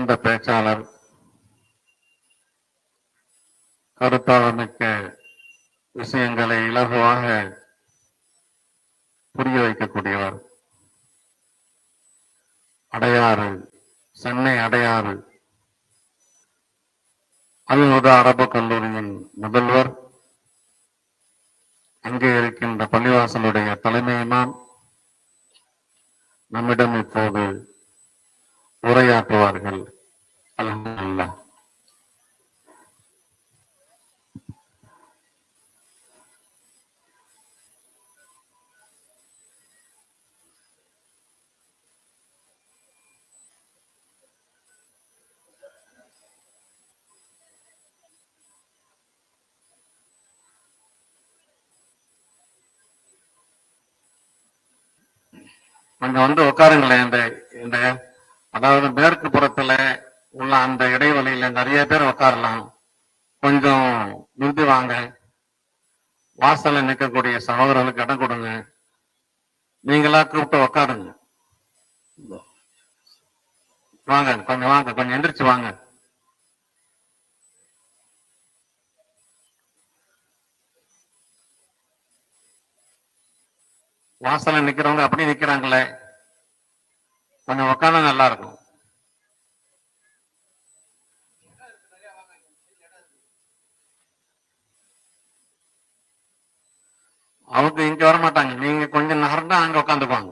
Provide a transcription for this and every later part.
சிறந்த பேச்சாளர், கருத்தாளமிக்க விஷயங்களை இலகுவாக புரிய வைக்கக்கூடியவர். அடையாறு, சென்னை அடையாறு அல்-ஹுதா அரபு கல்லூரியின் முதல்வர், அங்கே இருக்கின்ற பள்ளிவாசலுடைய தலைமை இமாம் நம்மிடம் இப்போது உரையாற்றுவார்கள். அல்ஹம்துலில்லாஹ். கொஞ்சம் வந்து உட்காருங்களேன். இந்த அதாவது மேற்கு புறத்துல உள்ள அந்த இடைவெளியில நிறைய பேர் உட்காரலாம். கொஞ்சம் நிறுத்தி வாங்க. வாசல்ல நிற்கக்கூடிய சகோதரர்களுக்கு இடம் கொடுங்க. நீங்களா கூப்பிட்டு உட்காருங்க. வாங்க, கொஞ்சம் வாங்க, கொஞ்சம் எந்திரிச்சு வாங்க. வாசல்ல நிக்கிறவங்க அப்படி நிக்கிறாங்களே, கொஞ்சம் உட்காந்தா நல்லா இருக்கும். அவங்க இங்க வர மாட்டாங்க. நீங்க கொஞ்சம் நகர்ந்தா அங்க உட்காந்துப்பாங்க.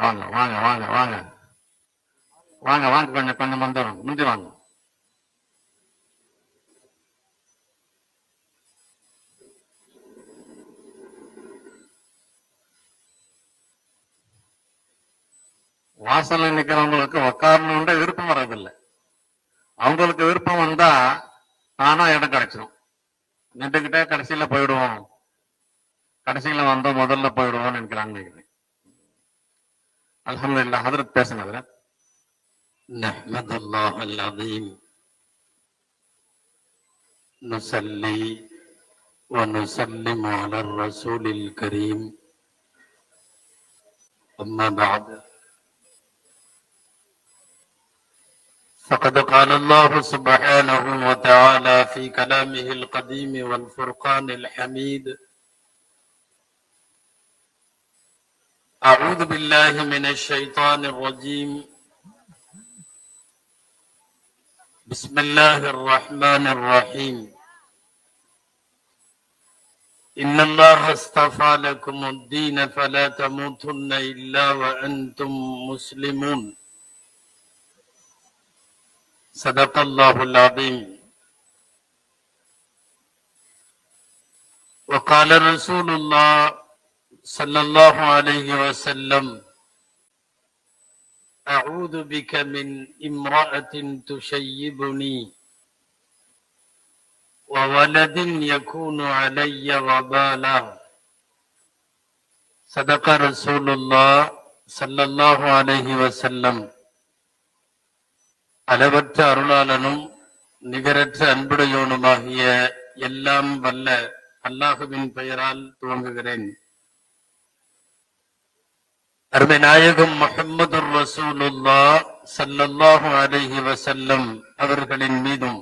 வாங்க வாங்க வாங்க வாங்க வாங்க வாங்க, கொஞ்சம் கொஞ்சம் வந்துடும், முந்தி வாங்க. வாசல்ல நிக்கிறவங்களுக்கு உட்காரணுன்ற விருப்பம் வர்றதில்லை. அவங்களுக்கு விருப்பம் வந்தா தானா இடம் கிடைச்சிடும். நின்றுகிட்டே கடைசியில போயிடுவோம், கடைசியில வந்தோம் முதல்ல போயிடுவோம்னு நினைக்கிறாங்க. அல்ஹம்துலில்லாஹ். ஹதரத் பேசுங்க. ஹதரத். நஹ்மதுல்லாஹ் அல்-அஸீம் நுஸல்லி வ நுஸல்லிமு அலர் ரசூலில் கரீம். அம்மா பஅத். فقد قال الله سبحانه وتعالى في كلامه القديم والفرقان الحميد: أعوذ بالله من الشيطان الرجيم. بسم الله الرحمن الرحيم. إن الله اصطفى لكم الدين فلا تموتن إلا وأنتم مسلمون. صدق الله العظيم. وقال رسول الله صلى الله عليه وسلم: أعوذ بك من امرأة تشيبني وولد يكون علي وبالا. صدق رسول الله صلى الله عليه وسلم. அளவற்ற அருளாளனும் நிகரற்ற அன்புடையோனுமாகிய எல்லாம் வல்ல அல்லாஹுவின் பெயரால் துவங்குகிறேன். அருமை நாயகம் முஹம்மது ரசூலுல்லாஹ் ஸல்லல்லாஹு அலைஹி வஸல்லம் அவர்களின் மீதும்,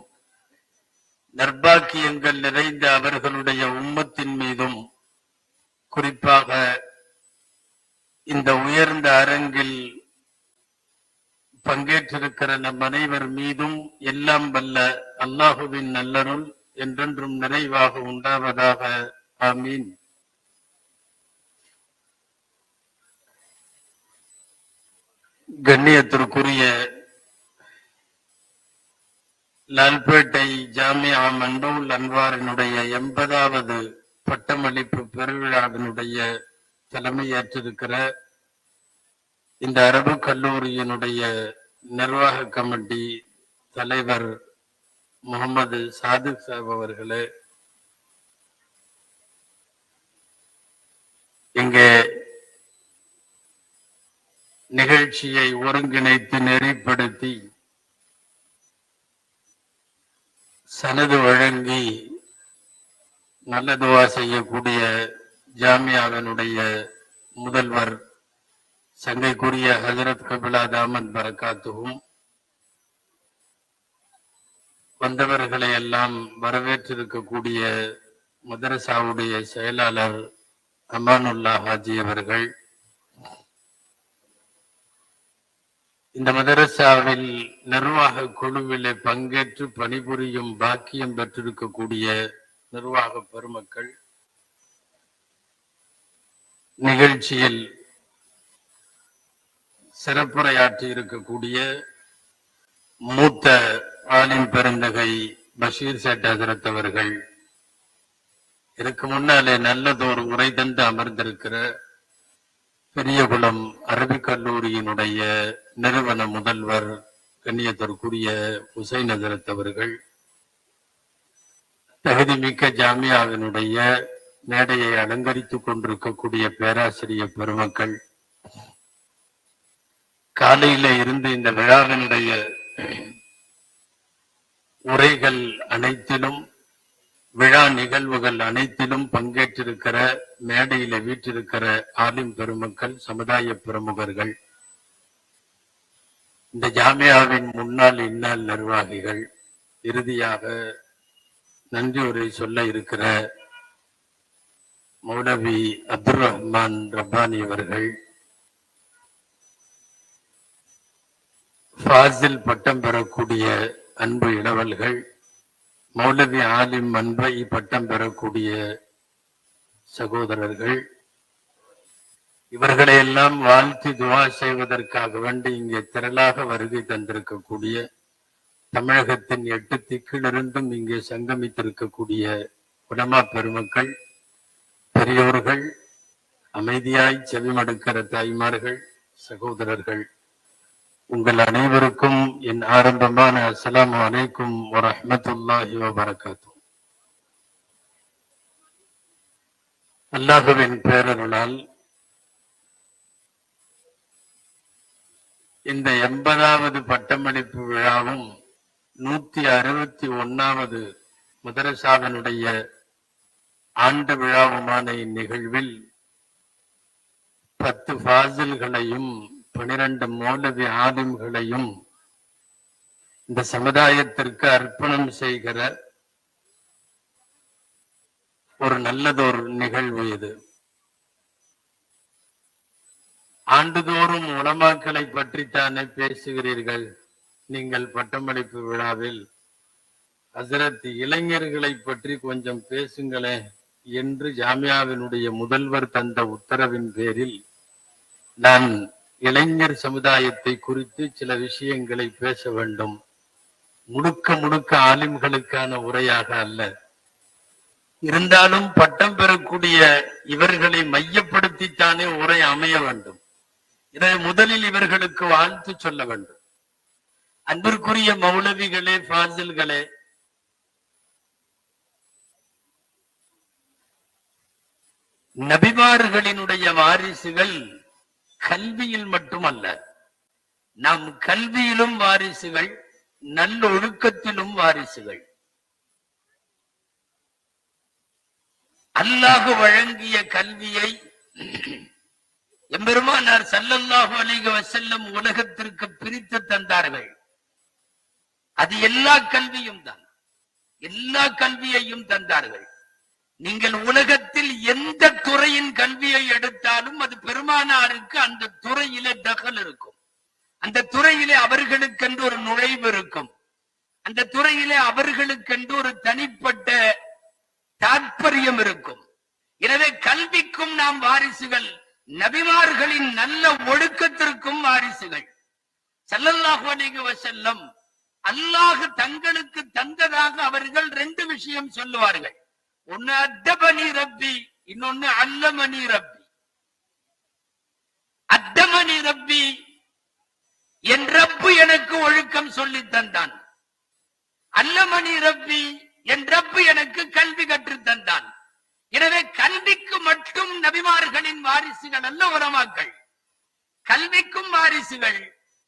நற்பாக்கியங்கள் நிறைந்த அவர்களுடைய உம்மத்தின் மீதும், குறிப்பாக இந்த உயர்ந்த அரங்கில் பங்கேற்றிருக்கிற நம் அனைவர் மீதும் எல்லாம் வல்ல அல்லாஹுவின் நல்லருள் என்றென்றும் நிறைவாக உண்டாவதாக. ஆமீன். கண்ணியத்திற்குரிய லால்பேட்டை ஜாமியா மண்டூல் அன்வாரினுடைய 80வது பட்டமளிப்பு பெருவிழாவினுடைய தலைமையேற்றிருக்கிற இந்த அரபு கல்லூரியினுடைய நிர்வாக கமிட்டி தலைவர் முகமது சாதிக் சாஹிப் அவர்களே, இங்கே நிகழ்ச்சியை ஒருங்கிணைத்து நெறிப்படுத்தி சனது வழங்கி நல்லதுவா செய்யக்கூடிய ஜாமியாவினுடைய முதல்வர் சங்கைக்குரிய ஹஜரத் கபிலா தாமத் பரக்காத்துவும், வந்தவர்களை எல்லாம் வரவேற்றிருக்கக்கூடிய மதரசாவுடைய செயலாளர் அமானுல்லா ஹாஜி அவர்கள், இந்த மதரசாவில் நிர்வாக குழுவிலே பங்கேற்று பணிபுரியும் பாக்கியம் பெற்றிருக்கக்கூடிய நிர்வாக பெருமக்கள், நிகழ்ச்சியில் சிறப்புரையாற்றி இருக்கக்கூடிய மூத்த ஆலிம் பெருந்தகை பஷீர் சேட் ஹசரத் அவர்கள், இதற்கு முன்னாலே நல்லதொரு உரை தந்து அமர்ந்திருக்கிற பெரியகுளம் அரபிக் கல்லூரியினுடைய நிறுவன முதல்வர் கண்ணியத்திற்குரிய ஹுசைன் ஹசரத் அவர்கள், தகுதிமிக்க ஜாமியாவினுடைய மேடையை அலங்கரித்துக் கொண்டிருக்கக்கூடிய பேராசிரியர் பெருமக்கள், காலையில இருந்து இந்த விழாவினுடைய உரைகள் அனைத்திலும், விழா நிகழ்வுகள் அனைத்திலும் பங்கேற்றிருக்கிற மேடையில வீற்றிருக்கிற ஆலிம் பெருமக்கள், சமுதாய பிரமுகர்கள், இந்த ஜாமியாவின் முன்னாள் இந்நாள் நிர்வாகிகள், இறுதியாக நன்றி உரை சொல்ல இருக்கிற மௌலவி அப்துல் ரஹ்மான் ரப்பானி அவர்கள், ஃபாசில் பட்டம் பெறக்கூடிய அன்பு இளவல்கள், மௌலவி ஆலிம் அன்பை பட்டம் பெறக்கூடிய சகோதரர்கள், இவர்களை எல்லாம் வாழ்த்தி துவா செய்வதற்காக வேண்டி இங்கே திரளாக வருகை தந்திருக்கக்கூடிய, தமிழகத்தின் 8 திக்கிலிருந்தும் இங்கே சங்கமித்திருக்கக்கூடிய உலமா பெருமக்கள், பெரியோர்கள், அமைதியாய் செவிமடுக்கிற தாய்மார்கள், சகோதரர்கள், உங்கள் அனைவருக்கும் என் ஆரம்பமான அஸ்ஸலாமு அலைக்கும் வரஹ்மத்துல்லாஹி வபரகாத்துஹு. அல்லாஹ்வின் பேரருளால் இந்த 80வது பட்டமளிப்பு விழாவும் 161வது மதரசாவினுடைய ஆண்டு விழாவுமான இந்நிகழ்வில் 10 ஃபாசில்களையும் 12 மௌலவி ஆலிம்களையும் இந்த சமுதாயத்திற்கு அர்ப்பணம் செய்கிற ஒரு நல்லதொரு நிகழ்வு இது. ஆண்டுதோறும் உலமாக்களை பற்றித்தானே பேசுகிறீர்கள் நீங்கள் பட்டமளிப்பு விழாவில், ஹசரத் இளைஞர்களை பற்றி கொஞ்சம் பேசுங்களே என்று ஜாமியாவினுடைய முதல்வர் தந்த உத்தரவின் பேரில் நான் இளைஞர் சமுதாயத்தை குறித்து சில விஷயங்களை பேச வேண்டும். முழுக்க ஆலிம்களுக்கான உரையாக அல்ல, இருந்தாலும் பட்டம் பெறக்கூடிய இவர்களை மையப்படுத்தித்தானே உரை அமைய வேண்டும். எனவே முதலில் இவர்களுக்கு வாழ்த்து சொல்ல வேண்டும். அன்பிற்குரிய மௌலவிகளே, ஃபாசில்களே, நபிமார்களினுடைய வாரிசுகள் கல்வியில் மட்டுமல்ல, நாம் கல்வியிலும் வாரிசுகள், நல்லொழுக்கத்திலும் வாரிசுகள். அல்லாஹ் வழங்கிய கல்வியை எம்பெருமானார் ஸல்லல்லாஹு அலைஹி வஸல்லம் உலகத்திற்கு பிரித்து தந்தார்கள். அது எல்லா கல்வியும் தான், எல்லா கல்வியையும் தந்தார்கள். நீங்கள் உலகத்தில் எந்த துறையின் கல்வியை எடுத்தாலும் அது பெருமானாருக்கு அந்த துறையிலே தகல் இருக்கும், அந்த துறையிலே அவர்களுக்கென்று ஒரு நுழைவு இருக்கும், அந்த துறையிலே அவர்களுக்கென்று ஒரு தனிப்பட்ட தாற்பயம் இருக்கும். எனவே கல்விக்கும் நாம் வாரிசுகள், நபிமார்களின் நல்ல ஒழுக்கத்திற்கும் வாரிசுகள். ஸல்லல்லாஹு அலைஹி வஸல்லம் அல்லாஹ் தங்களுக்கு தந்ததாக அவர்கள் 2 விஷயம் சொல்லுவார்கள். ஒன்னு அத்தபனி ரப்பி, இன்னொன்னு அல்லமனி ரப்பி. அத்தமனி ரப்பி, என் ரப்பு எனக்கு ஒழுக்கம் சொல்லி தந்தான். அல்லமனி ரப்பி, என் ரப்பு எனக்கு கல்வி கற்று தந்தான். எனவே கல்விக்கு மட்டும் நபிமார்களின் வாரிசுகள் அல்ல உலமாக்கள், கல்விக்கும் வாரிசுகள்,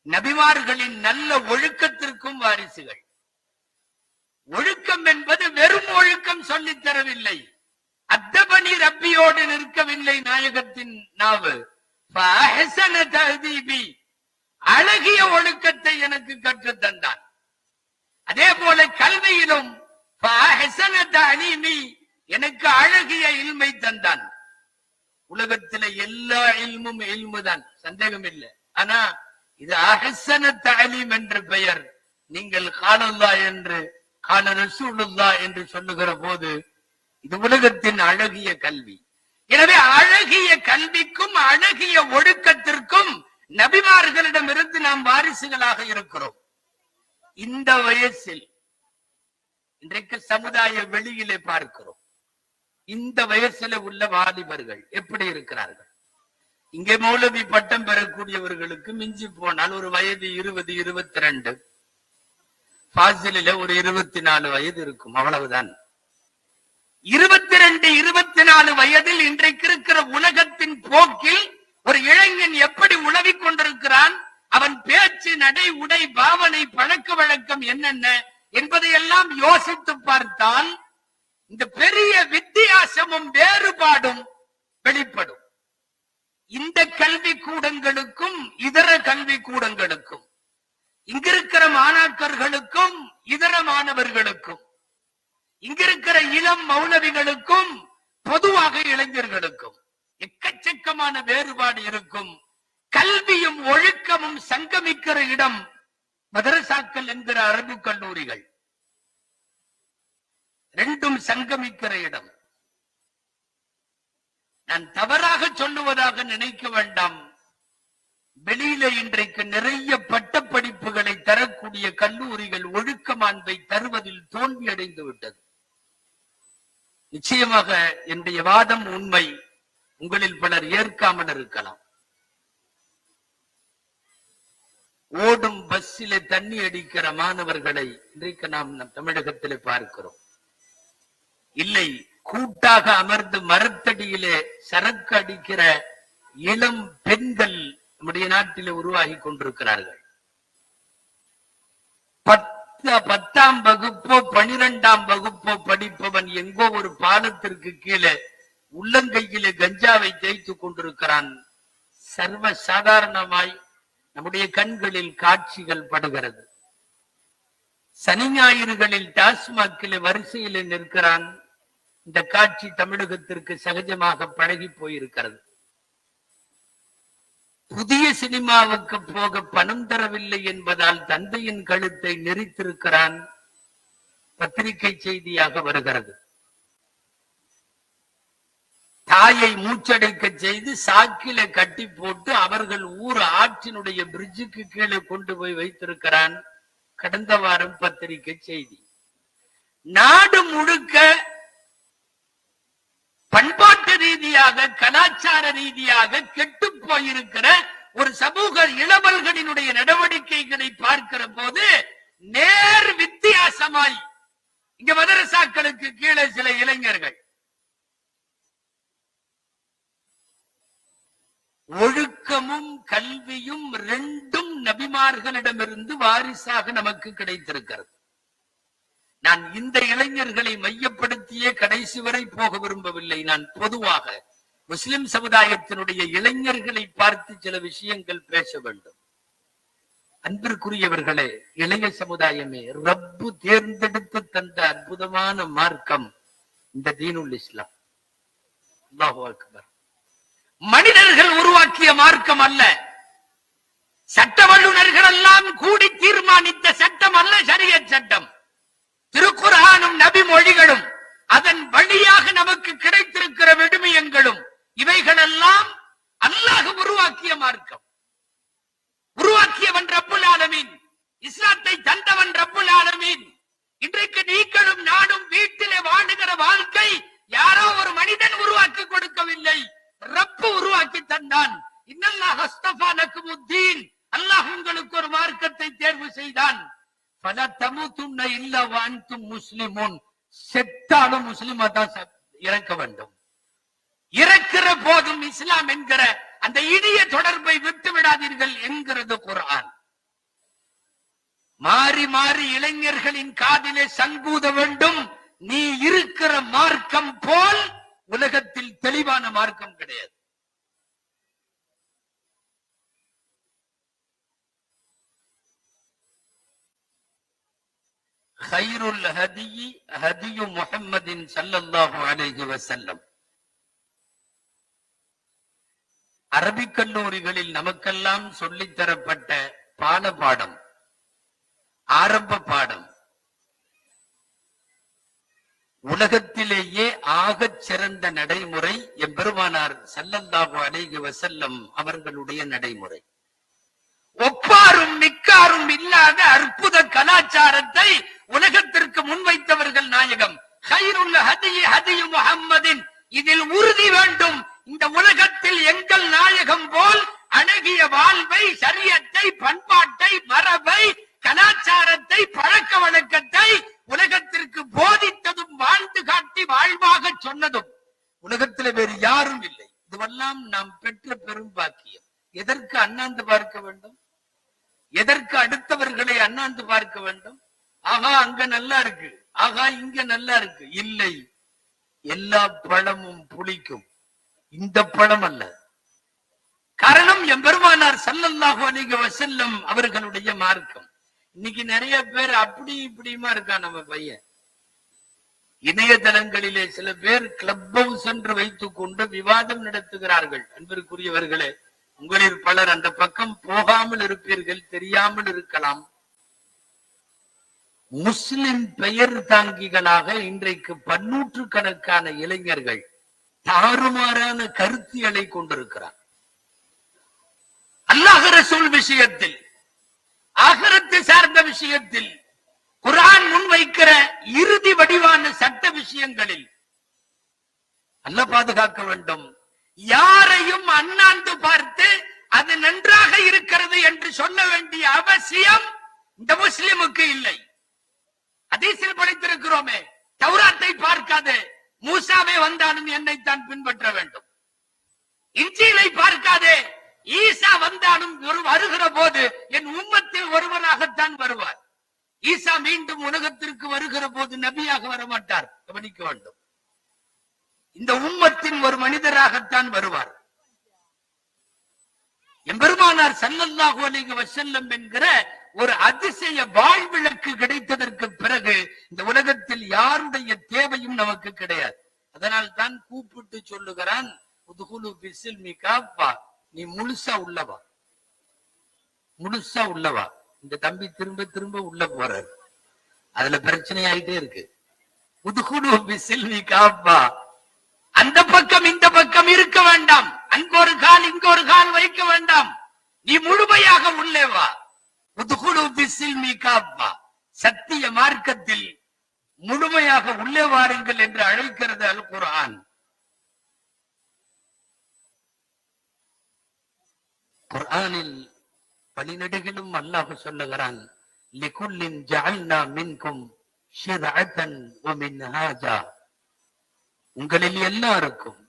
நபிமார்களின் நல்ல ஒழுக்கத்திற்கும் வாரிசுகள். ஒழுக்கம் என்பது வெறும் ஒழுக்கம் சொல்லித் தரவில்லை, அத்தபணி ரப்பியோடு நிற்கவில்லை நாயகத்தின் நாவு. அழகிய ஒழுக்கத்தை எனக்கு கற்றுத் தந்தான். அதே போல கல்வியிலும் எனக்கு அழகிய இல்மை தந்தான். உலகத்தில எல்லா இல்மும் இல்முதான், சந்தேகம் இல்லை. ஆனா இது அஹ்ஸன தஅலீம் என்ற பெயர். நீங்கள் காலல்லா என்று கால ரசூலுல்லா என்று சொல்லுகிற போது இது உலகத்தின் அழகிய கல்வி. எனவே அழகிய கல்விக்கும் அழகிய ஒழுக்கத்திற்கும் நபிமார்களிடமிருந்து நாம் வாரிசுகளாக இருக்கிறோம். இந்த வயசில் இன்றைக்கு சமுதாய வெளியிலே பார்க்கிறோம். இந்த வயசுல உள்ள வாலிபர்கள் எப்படி இருக்கிறார்கள்? இங்கே மௌலவி பட்டம் பெறக்கூடியவர்களுக்கு மிஞ்சி போனால் ஒரு வயது 20, 22, ஃபாசிலில ஒரு 24 வயது இருக்கும், அவ்வளவுதான். 22, 24 வயதில் இன்றைக்கு இருக்கிற உலகத்தின் போக்கில் ஒரு இளைஞன் எப்படி உழவிக் கொண்டிருக்கிறான், அவன் பேச்சு, நடை, உடை, பாவனை, பழக்க வழக்கம் என்னென்ன என்பதையெல்லாம் யோசித்து பார்த்தால் இந்த பெரிய வித்தியாசமும் வேறுபாடும் வெளிப்படும். இந்த கல்வி கூடங்களுக்கும் இதர கல்வி கூடங்களுக்கும், இங்கிருக்கிற மாணாக்கர்களுக்கும் இதர மாணவர்களுக்கும், இங்கிருக்கிற இளம் மௌலவிகளுக்கும் பொதுவாக இளைஞர்களுக்கும் எக்கச்சக்கமான வேறுபாடு இருக்கும். கல்வியும் ஒழுக்கமும் சங்கமிக்கிற இடம் மதரசாக்கள் என்கிற அரபு கல்லூரிகள். ரெண்டும் சங்கமிக்கிற இடம். நான் தவறாக சொல்லுவதாக நினைக்க வேண்டாம். வெளியில இன்றைக்கு நிறைய பட்டப்படிப்புகளை தரக்கூடிய கல்லூரிகள் ஒழுக்க மாண்பை தருவதில் தோல்வியடைந்து விட்டது. நிச்சயமாக என்னுடைய வாதம் உண்மை. உங்களில் பலர் ஏற்காமல் இருக்கலாம். ஓடும் பஸ்ஸிலே தண்ணி அடிக்கிற மாணவர்களை இன்றைக்கு நாம் தமிழகத்திலே பார்க்கிறோம். இல்லை, கூட்டாக அமர்ந்து மரத்தடியிலே சரக்கு அடிக்கிற இளம் பெண்கள் நம்முடைய நாட்டிலே உருவாகி கொண்டிருக்கிறார்கள். 10ஆம் வகுப்போ 12ஆம் வகுப்போ படிப்பவன் எங்கோ ஒரு பாலத்திற்கு கீழே உள்ளங்கையிலே கஞ்சாவை தேய்த்துக் கொண்டிருக்கிறான். சர்வ சாதாரணமாய் நம்முடைய கண்களில் காட்சிகள் படுகிறது. சனி ஞாயிறுகளில் டாஸ்மாகிலே வரிசையிலே நிற்கிறான். இந்த காட்சி தமிழகத்திற்கு சகஜமாக பழகி போயிருக்கிறது. புதிய சினிமாவுக்கு போக பணம் தரவில்லை என்பதால் தந்தையின் கழுத்தை நெரித்திருக்கிறான். பத்திரிகை செய்தியாக வருகிறது. தாயை மூச்சடைக்க செய்து சாக்கில கட்டி போட்டு அவர்கள் ஊர் ஆற்றினுடைய பிரிட்ஜுக்கு கீழே கொண்டு போய் வைத்திருக்கிறான். கடந்த வாரம் பத்திரிகை செய்தி. நாடு முழுக்க பண்பாட்டு ரீதியாக கலாச்சார ரீதியாக கெட்டு போயிருக்கிற ஒரு சமூக இளவல்களினுடைய நடவடிக்கைகளை பார்க்கிற போது நேர் வித்தியாசமாய் இங்க மதரசாக்களுக்கு கீழே சில இளைஞர்கள் ஒழுக்கமும் கல்வியும் ரெண்டும் நபிமார்களிடமிருந்து வாரிசாக நமக்கு கிடைத்திருக்கிறது. நான் இந்த இளைஞர்களை மையப்படுத்தியே கடைசி வரை போக விரும்பவில்லை. நான் பொதுவாக முஸ்லிம் சமுதாயத்தினுடைய இளைஞர்களை பார்த்து சில விஷயங்கள் பேச வேண்டும். அன்பிற்குரியவர்களே, இளைய சமுதாயமே, ரப்பு தேர்ந்தெடுத்து தந்த அற்புதமான மார்க்கம் இந்த தீனுல் இஸ்லாம். அல்லாஹு அக்பர். மனிதர்கள் உருவாக்கிய மார்க்கம் அல்ல. சட்ட வல்லுநர்கள் எல்லாம் கூடி தீர்மானித்த சட்டம் அல்ல ஷரியத் சட்டம். திருக்குர்ஆனும் நபி மொழிகளும் அதன் வழியாக நமக்கு கிடைத்திருக்கிற விடுமியங்களும் இவைகளெல்லாம் அல்லாஹ் உருவாக்கிய மார்க்கம். உருவாக்கியவன் ரப்புல் ஆலமீன். இஸ்லாத்தை தந்தவன் ரப்புல் ஆலமீன். இன்றைக்கு நீங்களும் நானும் வீட்டிலே வாழுகிற வாழ்க்கை யாரோ ஒரு மனிதன் உருவாக்கி கொடுக்கவில்லை, ரப்பு உருவாக்கி தந்தான். இன்னல்லாஹ் அஸ்தஃபா லக்குமுத்தீன். அல்லாஹ் உங்களுக்கு ஒரு மார்க்கத்தை தேர்வு செய்தான். பல தமுத்துன்ன இல்ல வான்தும் முஸ்லிமுன். செத்தாலும் முஸ்லிமா தான் இறக்க வேண்டும். இறக்கிற போதும் இஸ்லாம் என்கிற அந்த இனிய தொடர்பை விட்டு விடாதீர்கள் என்கிறது குர்ஆன். மாறி மாறி இளைஞர்களின் காதிலே சங்கூத வேண்டும். நீ இருக்கிற மார்க்கம் போல் உலகத்தில் தெளிவான மார்க்கம் கிடையாது. ஹைருல் ஹதியி ஹதியு முஹம்மதின் ஸல்லல்லாஹு அலைஹி வஸல்லம். அரபிக் கல்லூரிகளில் நமக்கெல்லாம் சொல்லித் தரப்பட்ட பாடம், ஆரம்ப பாடம், உலகத்திலேயே ஆகச் சிறந்த நடைமுறை எம்பெருமானார் ஸல்லல்லாஹு அலைஹி வஸல்லம் அவர்களுடைய நடைமுறை. ஒப்பாரும் மிக்காரும் இல்லாத அற்புத கலாச்சாரத்தை உலகத்திற்கு முன்வைத்தவர்கள் நாயகம். ஹைருல் ஹதியி ஹதியு முஹம்மதின். இதில் உறுதி வேண்டும். இந்த உலகத்தில் எங்கள் நாயகம் போல் அழகிய வாழ்வை, ஷரியத்தை, பண்பாட்டை, மரபை, கலாச்சாரத்தை, பழக்க வழக்கத்தை உலகத்திற்கு போதித்ததும் வாழ்ந்து காட்டி வாழ்வாக சொன்னதும் உலகத்தில் வேறு யாரும் இல்லை. இதுவெல்லாம் நாம் பெற்ற பெரும் பாக்கியம். எதற்கு அண்ணாந்து பார்க்க வேண்டும்? எதற்கு அடுத்தவர்களை அண்ணாந்து பார்க்க வேண்டும்? ஆகா அங்க நல்லா இருக்கு, ஆகா இங்க நல்லா இருக்கு. இல்லை, எல்லா பழமும் புளிக்கும், இந்த பழம் அல்ல. காரணம் எம்பெருமானார் ஸல்லல்லாஹு அலைஹி வஸல்லம் அவர்களுடைய மார்க்கம். இன்னைக்கு நிறைய பேர் அப்படி இப்படியுமா இருக்கா நம்ம பையன். இணையதளங்களிலே சில பேர் கிளப் ஹவுஸ் என்று வைத்துக் கொண்டு விவாதம் நடத்துகிறார்கள். அன்பிற்குரியவர்களே, உங்களில் பலர் அந்த பக்கம் போகாமல் இருப்பீர்கள், தெரியாமல் இருக்கலாம். முஸ்லிம் பெயர் தாங்கிகளாக இன்றைக்கு பன்னூற்றுக்கணக்கான இளைஞர்கள் தாறுமாறான கருத்தியலை கொண்டிருக்கிறார். அல்லாஹ் ரசூல் விஷயத்தில், ஆகிரத்து சார்ந்த விஷயத்தில், குர்ஆன் முன்வைக்கிற இறுதி வடிவான சட்ட விஷயங்களில் அல்லாஹ் பாதுகாக்க வேண்டும். யாரையும் அண்ணாந்து பார்த்து அது நன்றாக இருக்கிறது என்று சொல்ல வேண்டிய அவசியம் இந்த முஸ்லிமுக்கு இல்லை. ஹதீஸில் படித்திருக்கிறோமே, தௌராத்தை பார்க்காதே, மூசாவே வந்தாலும் என்னைத்தான் பின்பற்ற வேண்டும். இன்ஜீலை பார்க்காதே, ஈசா வந்தாலும் வருகிற போது என் உம்மத்தில் ஒருவராகத்தான் வருவார். ஈசா மீண்டும் உலகத்திற்கு வருகிற போது நபியாக வரமாட்டார். கவனிக்க வேண்டும். இந்த உம்மத்தின் ஒரு மனிதராகத்தான் வருவார். எம்பெருமானார் ஸல்லல்லாஹு அலைஹி வஸல்லம் என்கிற ஒரு அதிசய வாழ்விளக்கு கிடைத்ததற்கு பிறகு இந்த உலகத்தில் யாருடைய தேவையும் நமக்கு கிடையாது. அதனால் தான் கூப்பிட்டு சொல்லுகிறான், உதுகுலு பிஸ்ஸில்மி காஃபா, நீ முழுசா உள்ளவா, முழுசா உள்ளவா. இந்த தம்பி திரும்ப திரும்ப உள்ள போறாரு, அதுல பிரச்சனை ஆயிட்டே இருக்கு. உதுகுலு பிஸ்ஸில்மி காஃபா, அந்த பக்கம் இந்த பக்கம் இருக்க வேண்டாம், அங்கொரு கால் இங்கொரு கால் வைக்க வேண்டாம், நீ முழுமையாக உள்ளே வா. உதுகுலு பிஸ்ஸில்மி காஃபா, சத்திய மார்க்கத்தில் முழுமையாக உள்ளே வாருங்கள் என்று அழைக்கிறது அல் குர்ஆன். குர்ஆனில் பலிநடுகிலும் அல்லாஹ் சொல்லுகிறான், லிகுல்லின் ஜஅல்னா மின்கும் ஷிர்அத்தன் வ மின்ஹாஜா. உங்களில் எல்லாருக்கும்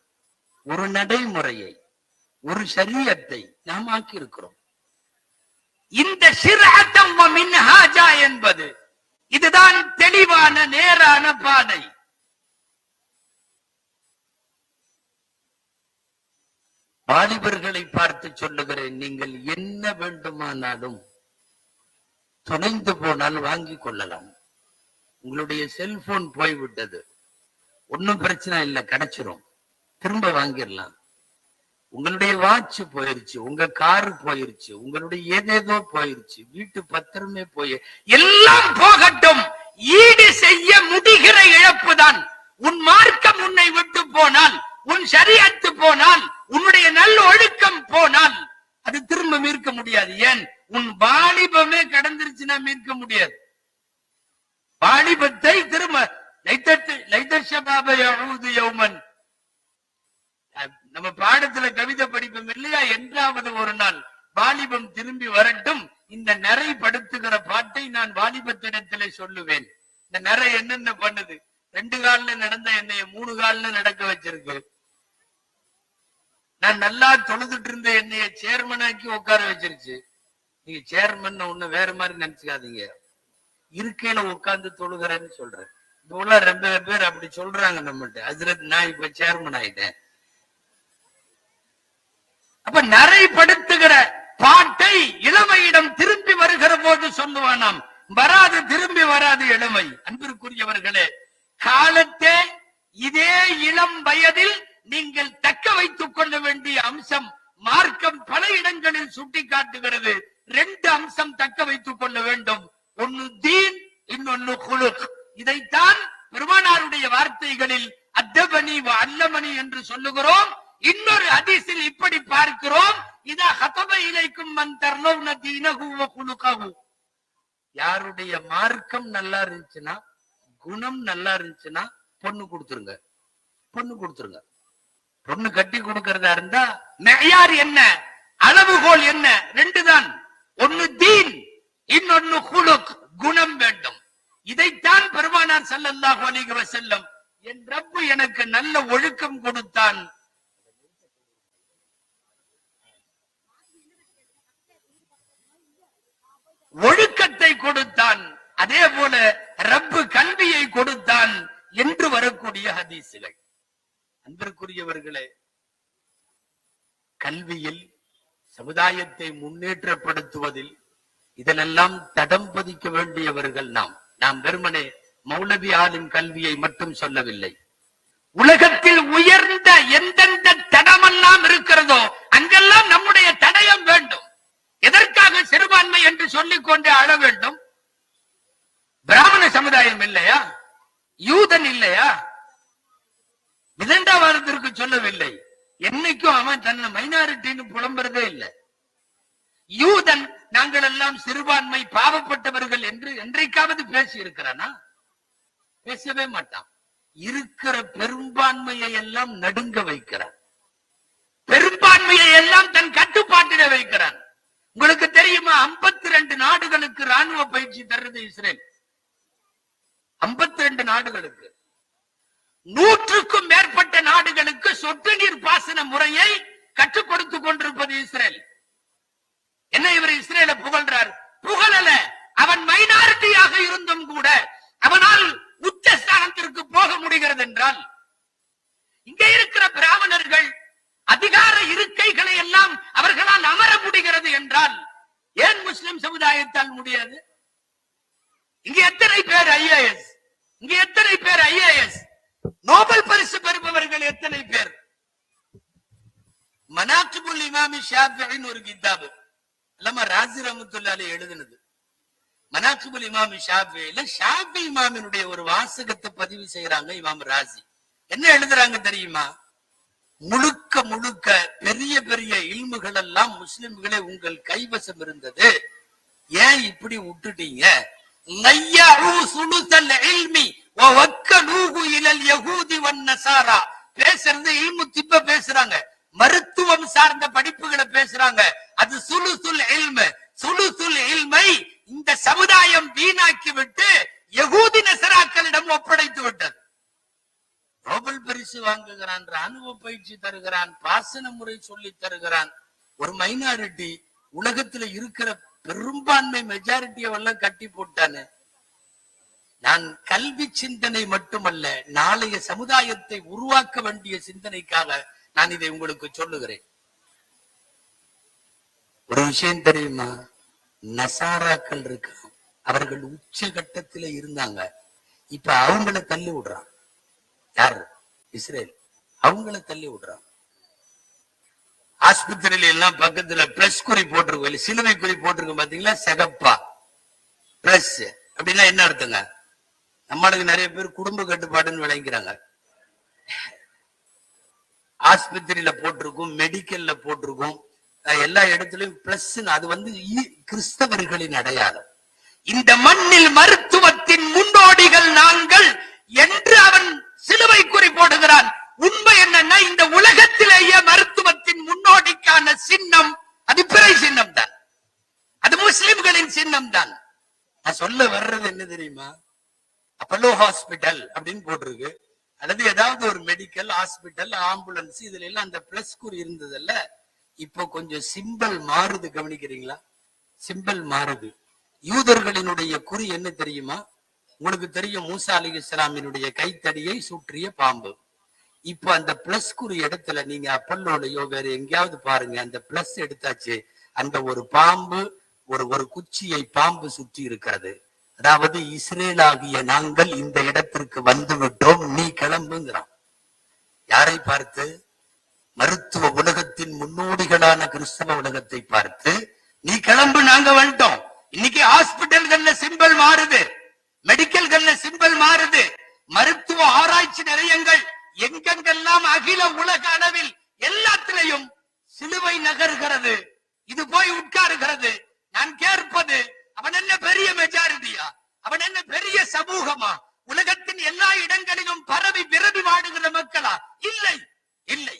ஒரு நடைமுறையை, ஒரு ஷரியத்தை நாம் ஆக்கி இருக்கிறோம். இந்த ஷிர்அத்தன் வ மின்ஹாஜா என்பது இதுதான் தெளிவான நேரான பாதை. வாலிபர்களை பார்த்து சொல்லுகிறேன், நீங்கள் என்ன வேண்டுமானாலும் தொலைந்து போனால் வாங்கி கொள்ளலாம். உங்களுடைய செல்போன் போய்விட்டது, ஒன்னும் பிரச்சனை இல்லை, கிடைச்சிரும், திரும்ப வாங்கிடலாம். உங்களுடைய வாட்ச் போயிருச்சு, உங்க காரு போயிருச்சு, உங்களுடைய ஏதேதோ போயிருச்சு, வீட்டு பத்திரமே எல்லாம் போகட்டும். ஈடு செய்ய முடிகிற இழப்பு தான். உன் மார்க்கம் உன்னை விட்டு போனால், உன் ஷரியத்து போனால், உன்னுடைய நல்ல ஒழுக்கம் போனால் அது திரும்ப மீட்க முடியாது. ஏன்? உன் வாலிபமே கடந்துருச்சுன்னா மீட்க முடியாது. வாலிபத்தை திரும்ப நம்ம பாடத்துல கவிதை படிப்போம் இல்லையா, என்றாவது ஒரு நாள் வாலிபம் திரும்பி வரட்டும், இந்த நிறை படுத்துகிற பாட்டை நான் வாலிபத்திடத்திலே சொல்லுவேன். இந்த நிறை என்னென்ன பண்ணுது? 2 கால்ல நடந்த என்னைய 3 கால்ல நடக்க வச்சிருக்கு. நான் நல்லா தொழுதுட்டு இருந்த என்னைய சேர்மனாக்கி உட்கார வச்சிருச்சு. நீங்க சேர்மன் ஒண்ணு வேற மாதிரி நினைச்சுக்காதீங்க, இருக்கையில உட்கார்ந்து தொழுகிறேன்னு சொல்றேன். இப்ப ரொம்ப பேர் அப்படி சொல்றாங்க நம்மகிட்ட. ஹஜ்ரத் நான் இப்ப சேர்மன் ஆயிட்டேன். அப்ப நரைப்படுத்துகிற பாட்டை இளமையிடம் திரும்பி வருகிற போது சொல்லுவானாம், வராது, திரும்பி வராது இளமை. அன்பிற்குரியவர்களே, காலத்தே இதே இளம் வயதில் நீங்கள் தக்க வைத்துக் கொள்ள வேண்டிய அம்சம் மார்க்கம் பல இடங்களில் சுட்டி காட்டுகிறது. 2 அம்சம் தக்க வைத்துக் கொள்ள வேண்டும். ஒன்னு தீன், இன்னொன்னு குலுக். இதைத்தான் பெருமானாருடைய வார்த்தைகளில் அத்தபனி வ அல்லமனி என்று சொல்லுகிறோம். இன்னொரு ஹதீஸில் இப்படி பார்க்கிறோம், இதா ஹதப இலைக்கும் மன் தர்லவுன தீனஹு வ குலுகஹு. யாருடைய மார்க்கம் நல்லா இருந்துச்சுன்னா, குணம் நல்லா இருந்துச்சுன்னா பொண்ணு கொடுத்துருங்க. பொண்ணு கொடுத்துருங்க. பொண்ணு கட்டி கொடுக்கறதா இருந்தா மெயார் என்ன, அளவுகோல் என்ன? 2 தான். ஒன்னு தீன், இன்னொன்னு குலுக், குணம் வேண்டும். இதைத்தான் பெருமானார் ஸல்லல்லாஹு அலைஹி வஸல்லம், என் ரப்பு எனக்கு நல்ல ஒழுக்கம் கொடுத்தான், ஒழுக்கத்தை கொடுத்தான், அதே போல ரப்பு கல்வியை கொடுத்தான் என்று வரக்கூடிய ஹதீசுகள். அன்பிற்குரியவர்களே, கல்வியில் சமுதாயத்தை முன்னேற்றப்படுத்துவதில் இதனெல்லாம் தடம் பதிக்க வேண்டியவர்கள் நாம் வெறுமனே மௌலவி ஆலிம் கல்வியை மட்டும் சொல்லவில்லை. உலகத்தில் உயர்ந்த எந்தெந்த தடமெல்லாம் இருக்கிறதோ அங்கெல்லாம் நம்முடைய தடயம் வேண்டும். எதற்காக சிறுபான்மை என்று சொல்லிக் கொண்டே அழ வேண்டும்? பிராமண சமுதாயம் இல்லையா? யூதன் இல்லையா? விதண்டாவாதத்திற்கு சொல்லவில்லை. என்னைக்கும் அவன் தன்னை மைனாரிட்டின்னு புலம்புறதே இல்லை. யூதன் நாங்கள் எல்லாம் சிறுபான்மை பாவப்பட்டவர்கள் என்று என்றைக்காவது பேசி இருக்கிறானா? பேசவே மாட்டான். இருக்கிற பெரும்பான்மையை எல்லாம் நடுங்க வைக்கிறான். பெரும்பான்மையை எல்லாம் தன் கட்டுப்பாட்டிட வைக்கிறான். உங்களுக்கு தெரியுமா, 52 நாடுகளுக்கு ராணுவ பயிற்சி தருது இஸ்ரேல். 52 நாடுகளுக்கு, 100க்கும் மேற்பட்ட நாடுகளுக்கு சொட்டு நீர் பாசன முறையை கற்றுக் கொடுத்துக் கொண்டிருப்பது இஸ்ரேல். என்ன இவர் இஸ்ரேலை புகழ்றார்? புகழல. அவன் மைனாரிட்டியாக இருந்தும் கூட அவனால் உச்சஸ்தானத்திற்கு போக முடிகிறது என்றால், இங்கே இருக்கிற பிராமணர்கள் அதிகார இருக்கைகளை எல்லாம் அவர்களால் அமர முடிகிறது என்றால், ஏன் முஸ்லிம் சமுதாயத்தால் முடியாது? இங்கே எத்தனை பேர் IAS? இங்கே எத்தனை பேர் IAS? நோபல் பரிசு பெறுபவர்கள் எத்தனை பேர்? மனாக்கிபுல் இமாமி ஷாஃபிஈன்னு ஒரு கிதாபு அல்லாமா ராஸி ரஹ்மத்துல்லாஹி அலைஹி எழுதினது. மனாக்கிபுல் இமாமி ஷாஃபிஈல ஷாஃபி இமாமினுடைய ஒரு வாசகத்தை பதிவு செய்யறாங்க இமாம் ராஸி. என்ன எழுதுறாங்க தெரியுமா? முழுக்க முழுக்க பெரிய பெரிய இல்முகள் எல்லாம் முஸ்லிம்களே உங்கள் கைவசம் இருந்தது, ஏன் இப்படி விட்டுட்டீங்க? பேசுறது இல்மு திப்ப பேசுறாங்க, மருத்துவம் சார்ந்த படிப்புகளை பேசுறாங்க. அது சுலுசுல் இல்மு. சுலுசுல் இல்மை இந்த சமுதாயம் வீணாக்கி விட்டு யகூதி நசராக்களிடம் ஒப்படைத்து விட்டது. நோபல் பரிசு வாங்குகிறான், ராணுவ பயிற்சி தருகிறான், பாசன முறை சொல்லி தருகிறான். ஒரு மைனாரிட்டி உலகத்துல இருக்கிற பெரும்பான்மை மெஜாரிட்டியெல்லாம் கட்டி போட்டானே. நான் கல்வி சிந்தனை மட்டுமல்ல, நாளைய சமுதாயத்தை உருவாக்க வேண்டிய சிந்தனைக்காக நான் இதை உங்களுக்கு சொல்லுகிறேன். ஒரு விஷயம் தெரியுமா? நசாராக்கள் இருக்க, அவர்கள் உச்சகட்டத்தில இருந்தாங்க. இப்ப அவங்கள தள்ளி விடுறான். யாரு? இஸ்ரேல். அவங்கள தள்ளி விடுறான். ஆஸ்பத்திரியில எல்லாம் பக்கத்துல பிளஸ் குறி போட்டிருக்கோம், சிலுவை குறி போட்டிருக்கோம் பாத்தீங்களா? செகப்பா பிளஸ் அப்படின்னா என்ன அர்த்தங்க? நம்மளுக்கு நிறைய பேர் குடும்ப கட்டுப்பாடுன்னு விளங்கிறாங்க. ஆஸ்பத்திரியில போட்டிருக்கும், மெடிக்கல்ல போட்டிருக்கும், எல்லா இடத்துலயும் பிளஸ். அது வந்து கிறிஸ்தவர்களின் அடையாளம். இந்த மண்ணில் மருத்துவத்தின் முன்னோடிகள் நாங்கள் என்று அவன் சிலுவை குறி போடுகிறான். உண்மை என்னன்னா, இந்த உலகத்திலேயே மருத்துவத்தின் முன்னோடிக்கான சின்னம் அது பிறை சின்னம் தான், அது முஸ்லிம்களின் சின்னம் தான். நான் சொல்ல வர்றது என்ன தெரியுமா? அப்பல்லோ ஹாஸ்பிட்டல் அப்படின்னு போட்டிருக்கு, அல்லது ஏதாவது ஒரு மெடிக்கல் ஹாஸ்பிட்டல், ஆம்புலன்ஸ், இதுல எல்லாம் அந்த பிளஸ் குறி இருந்ததுல்ல, இப்போ கொஞ்சம் சிம்பல் மாறுது. கவனிக்கிறீங்களா? சிம்பல் மாறுது. யூதர்களினுடைய குறி என்ன தெரியுமா? உங்களுக்கு தெரியும் மூசா அலைஹிஸ்ஸலாமினுடைய கைத்தடியை சுற்றிய பாம்பு. இப்ப அந்த பிளஸ் குறி இடத்துல நீங்க அப்பல்லோடையோ வேற எங்கேயாவது பாருங்க, அந்த பிளஸ் எடுத்தாச்சு, அந்த ஒரு பாம்பு ஒரு குச்சியை பாம்பு சுற்றி இருக்கிறது. அதாவது இஸ்ரேல் ஆகிய நாங்கள் இந்த இடத்திற்கு வந்து விட்டோம், நீ கிளம்புங்கிறான். யாரை பார்த்து? மருத்துவ உலகத்தின் முன்னோடிகளான கிறிஸ்தவ உலகத்தை பார்த்து நீ கிளம்பு, நாங்க வந்துட்டோம். இன்னைக்கு ஹாஸ்பிட்டல்கள்ல சிம்பல் மாறுது, மெடிக்கல்கள்ல சிம்பல் மாறுது, மருத்துவ ஆராய்ச்சி நிலையங்கள் எங்கெங்கெல்லாம் அகில உலக அளவில் எல்லாத்திலையும் சிலுவை நகர்கிறது, இது போய் உட்காருகிறது. நான் கேட்பது, அவன் என்ன பெரிய மெஜாரிட்டியா? அவன் என்ன பெரிய சமூகமா? உலகத்தின் எல்லா இடங்களிலும் பரவி விரவி வாடுகிற மக்களா? இல்லை, இல்லை.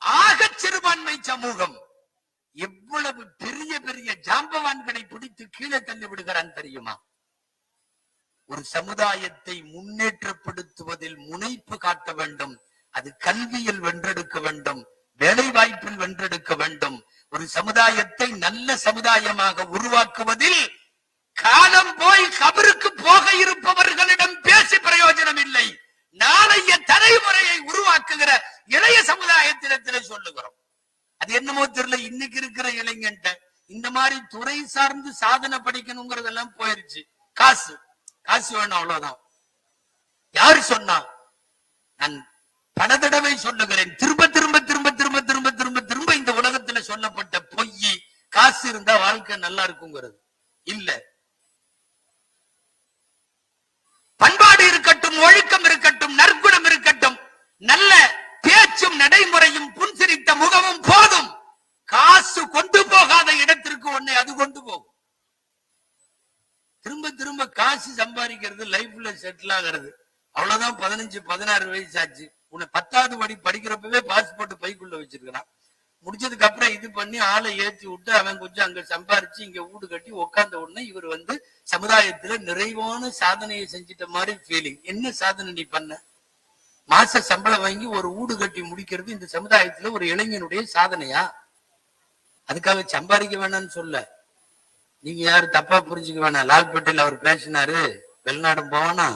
ஆக சிறுபான்மை சமூகம் எவ்வளவு பெரிய பெரிய ஜாம்பவான்களை பிடித்து கீழே தள்ளி விடுகிறான் தெரியுமா? ஒரு சமுதாயத்தை முன்னேற்றப்படுத்துவதில் முனைப்பு காட்ட வேண்டும். அது கல்வியில் வென்றெடுக்க வேண்டும், வேலை வாய்ப்பில் வென்றெடுக்க வேண்டும். ஒரு சமுதாயத்தை நல்ல சமுதாயமாக உருவாக்குவதில் காலம் போய் கபருக்கு போக இருப்பவர்களிடம் பேசி பிரயோஜனம் இல்லை. நாளைய தலைமுறையை உருவாக்குகிற இளைய சமுதாயத்திடத்திலே சொல்லுகிறோம். அது என்னமோ தெரியல, இன்னைக்கு இருக்கிற இளைஞன்ட்ட இந்த மாதிரி துறை சார்ந்து சாதனை படிக்கணுங்கிறதெல்லாம் போயிருச்சு. காசு காசு வேணும், அவ்வளவுதான். யாரு சொன்னா? நான் பல தடவை சொல்லுகிறேன், திரும்ப திரும்ப திரும்ப திரும்ப திரும்ப திரும்ப திரும்ப இந்த உலகத்துல சொல்லப்பட்ட பொய், காசு இருந்தா வாழ்க்கை நல்லா இருக்குங்கிறது இல்ல. பண்பாடு இருக்கட்டும், ஒழுக்கம் இருக்கட்டும், நற்குணம் இருக்கட்டும், நல்ல பேச்சும் நடைமுறையும் புன்சிரித்த முகமும் போதும். காசு கொண்டு போகாத இடத்திற்கு உன்னை அது கொண்டு போகும். திரும்ப திரும்ப காசு சம்பாதிக்கிறது, லைஃப்ல செட்டில் ஆகிறது, அவ்வளவுதான். 15-16 வயசு ஆச்சு, உன்னை 10வது படி படிக்கிறப்பவே பாஸ்போர்ட் பைக்குள்ள வச்சிருக்கிறான். முடிச்சதுக்கு அப்புறம் இது பண்ணி ஆளை ஏற்றி விட்டு அவன் கொஞ்சம் அங்க சம்பாரிச்சு இங்க வீடு கட்டி உட்கார்ந்த உடனே இவர் சமுதாயத்துல நிறைவான சாதனையை செஞ்சிட்ட மாதிரி ஃபீலிங். என்ன சாதனை நீ பண்ண? மாச சம்பளம் வாங்கி ஒரு வீடு கட்டி முடிக்கிறது இந்த சமுதாயத்துல ஒரு இளைஞனுடைய சாதனையா? அதுக்காக சம்பாதிக்க வேணாம்னு சொல்ல, நீங்க யாரும் தப்பா புரிஞ்சுக்க வேணாம். லால்பேட்டையில் அவர் பேசினாரு, வெளிநாடும் போவானா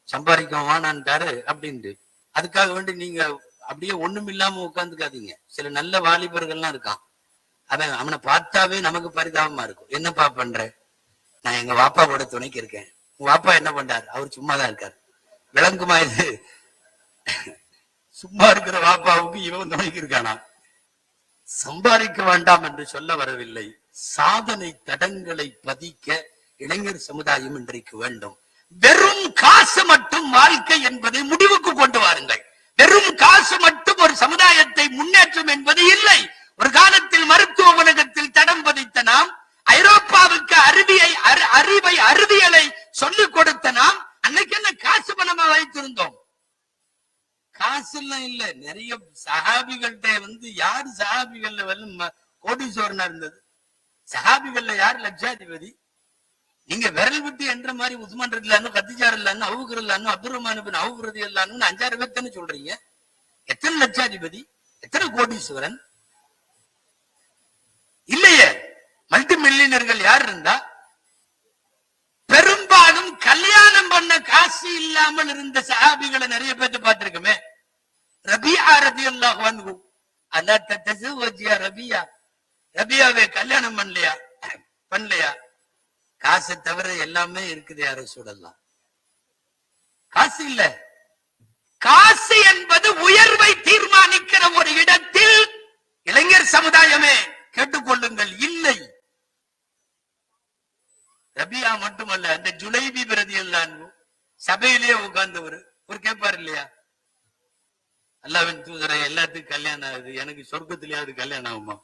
சம்பாதிக்க வேணான்ட்டாரு அப்படின்ட்டு. அதுக்காக வேண்டி நீங்க அப்படியே ஒண்ணும் இல்லாம உட்காந்துக்காதீங்க. சில நல்ல வாலிபர்கள்லாம் இருக்கான், அவனை பார்த்தாவே நமக்கு பரிதாபமா இருக்கும். என்னப்பா பண்ற? நான் எங்க வாப்பா கூட துணைக்கு இருக்கேன். உங்க வாப்பா என்ன பண்றாரு? அவர் சும்மாதான் இருக்காரு. விளங்குமா இது? சும்மா இருக்கிற வாப்பாவுக்கு இவன் துணைக்கு இருக்கானா? சம்பாதிக்க வேண்டாம் என்று சொல்ல வரவில்லை. சாதனை தடங்களை பதிக்க இளைஞர் சமுதாயம் இன்றைக்கு வேண்டும். வெறும் காசு மட்டும் வாழ்க்கை என்பதை முடிவுக்கு கொண்டு வாருங்கள். வெறும் காசு மட்டும் ஒரு சமுதாயத்தை முன்னேற்றும் என்பது இல்லை. ஒரு காலத்தில் மருத்துவ உலகத்தில் தடம் பதித்த நாம், ஐரோப்பாவுக்கு அறிவியலை சொல்லிக் கொடுத்த நாம், அன்னைக்கு என்ன காசு பணமா வைத்திருந்தோம்? காசு எல்லாம் இல்ல. நிறைய சஹாபிகள்கிட்ட யாரு சஹாபிகள்ல கோடீஸ்வரனா இருந்தது? சஹாபிகள்ல யாரு லட்சாதிபதி? நீங்க விரல் விட்டு என்ற மாதிரி உஸ்மான் ரலியல்லாஹு, கதீஜா ரலியல்லாஹு, அபூபக்கர் ரலியல்லாஹு, அப்துர் ரஹ்மான் இப்னு அவ்ஃப் ரலியல்லாஹு 5-6 பேர் தானே சொல்றீங்க. எத்தனை லட்சாதிபதி, எத்தனை கோடீஸ்வரன்? இல்லையே. மல்டி மில்லியனர்கள் யார் இருந்தா? பெரும்பாலும் கல்யாணம் பண்ண காசு இல்லாமல் இருந்த சஹாபிகளை நிறைய பேர்த்து பார்த்திருக்கமே. ரபியா ரலியல்லாஹு அன்ஹு, அல்லா ததஸவஜியா ரபியா, ரபியாவே கல்யாணம் பண்ணலையா? காசை தவிர எல்லாமே இருக்குது. யார சொல்லலாம்? காசு இல்ல. காசு என்பது உயர்வை தீர்மானிக்கிற ஒரு இடத்தில் இளைஞர் சமுதாயமே கேட்டுக்கொள்ளுங்கள், இல்லை. ரபியா மட்டுமல்ல, அந்த ஜுலைபி ரலியல்லாஹு சபையிலேயே உட்கார்ந்தவர் ஒரு கேட்பார் இல்லையா, அல்லாஹ்வின் தூதரை எல்லாத்துக்கும் கல்யாணம் ஆகுது, எனக்கு சொர்க்கத்திலேயாவது கல்யாணம் ஆகுமா?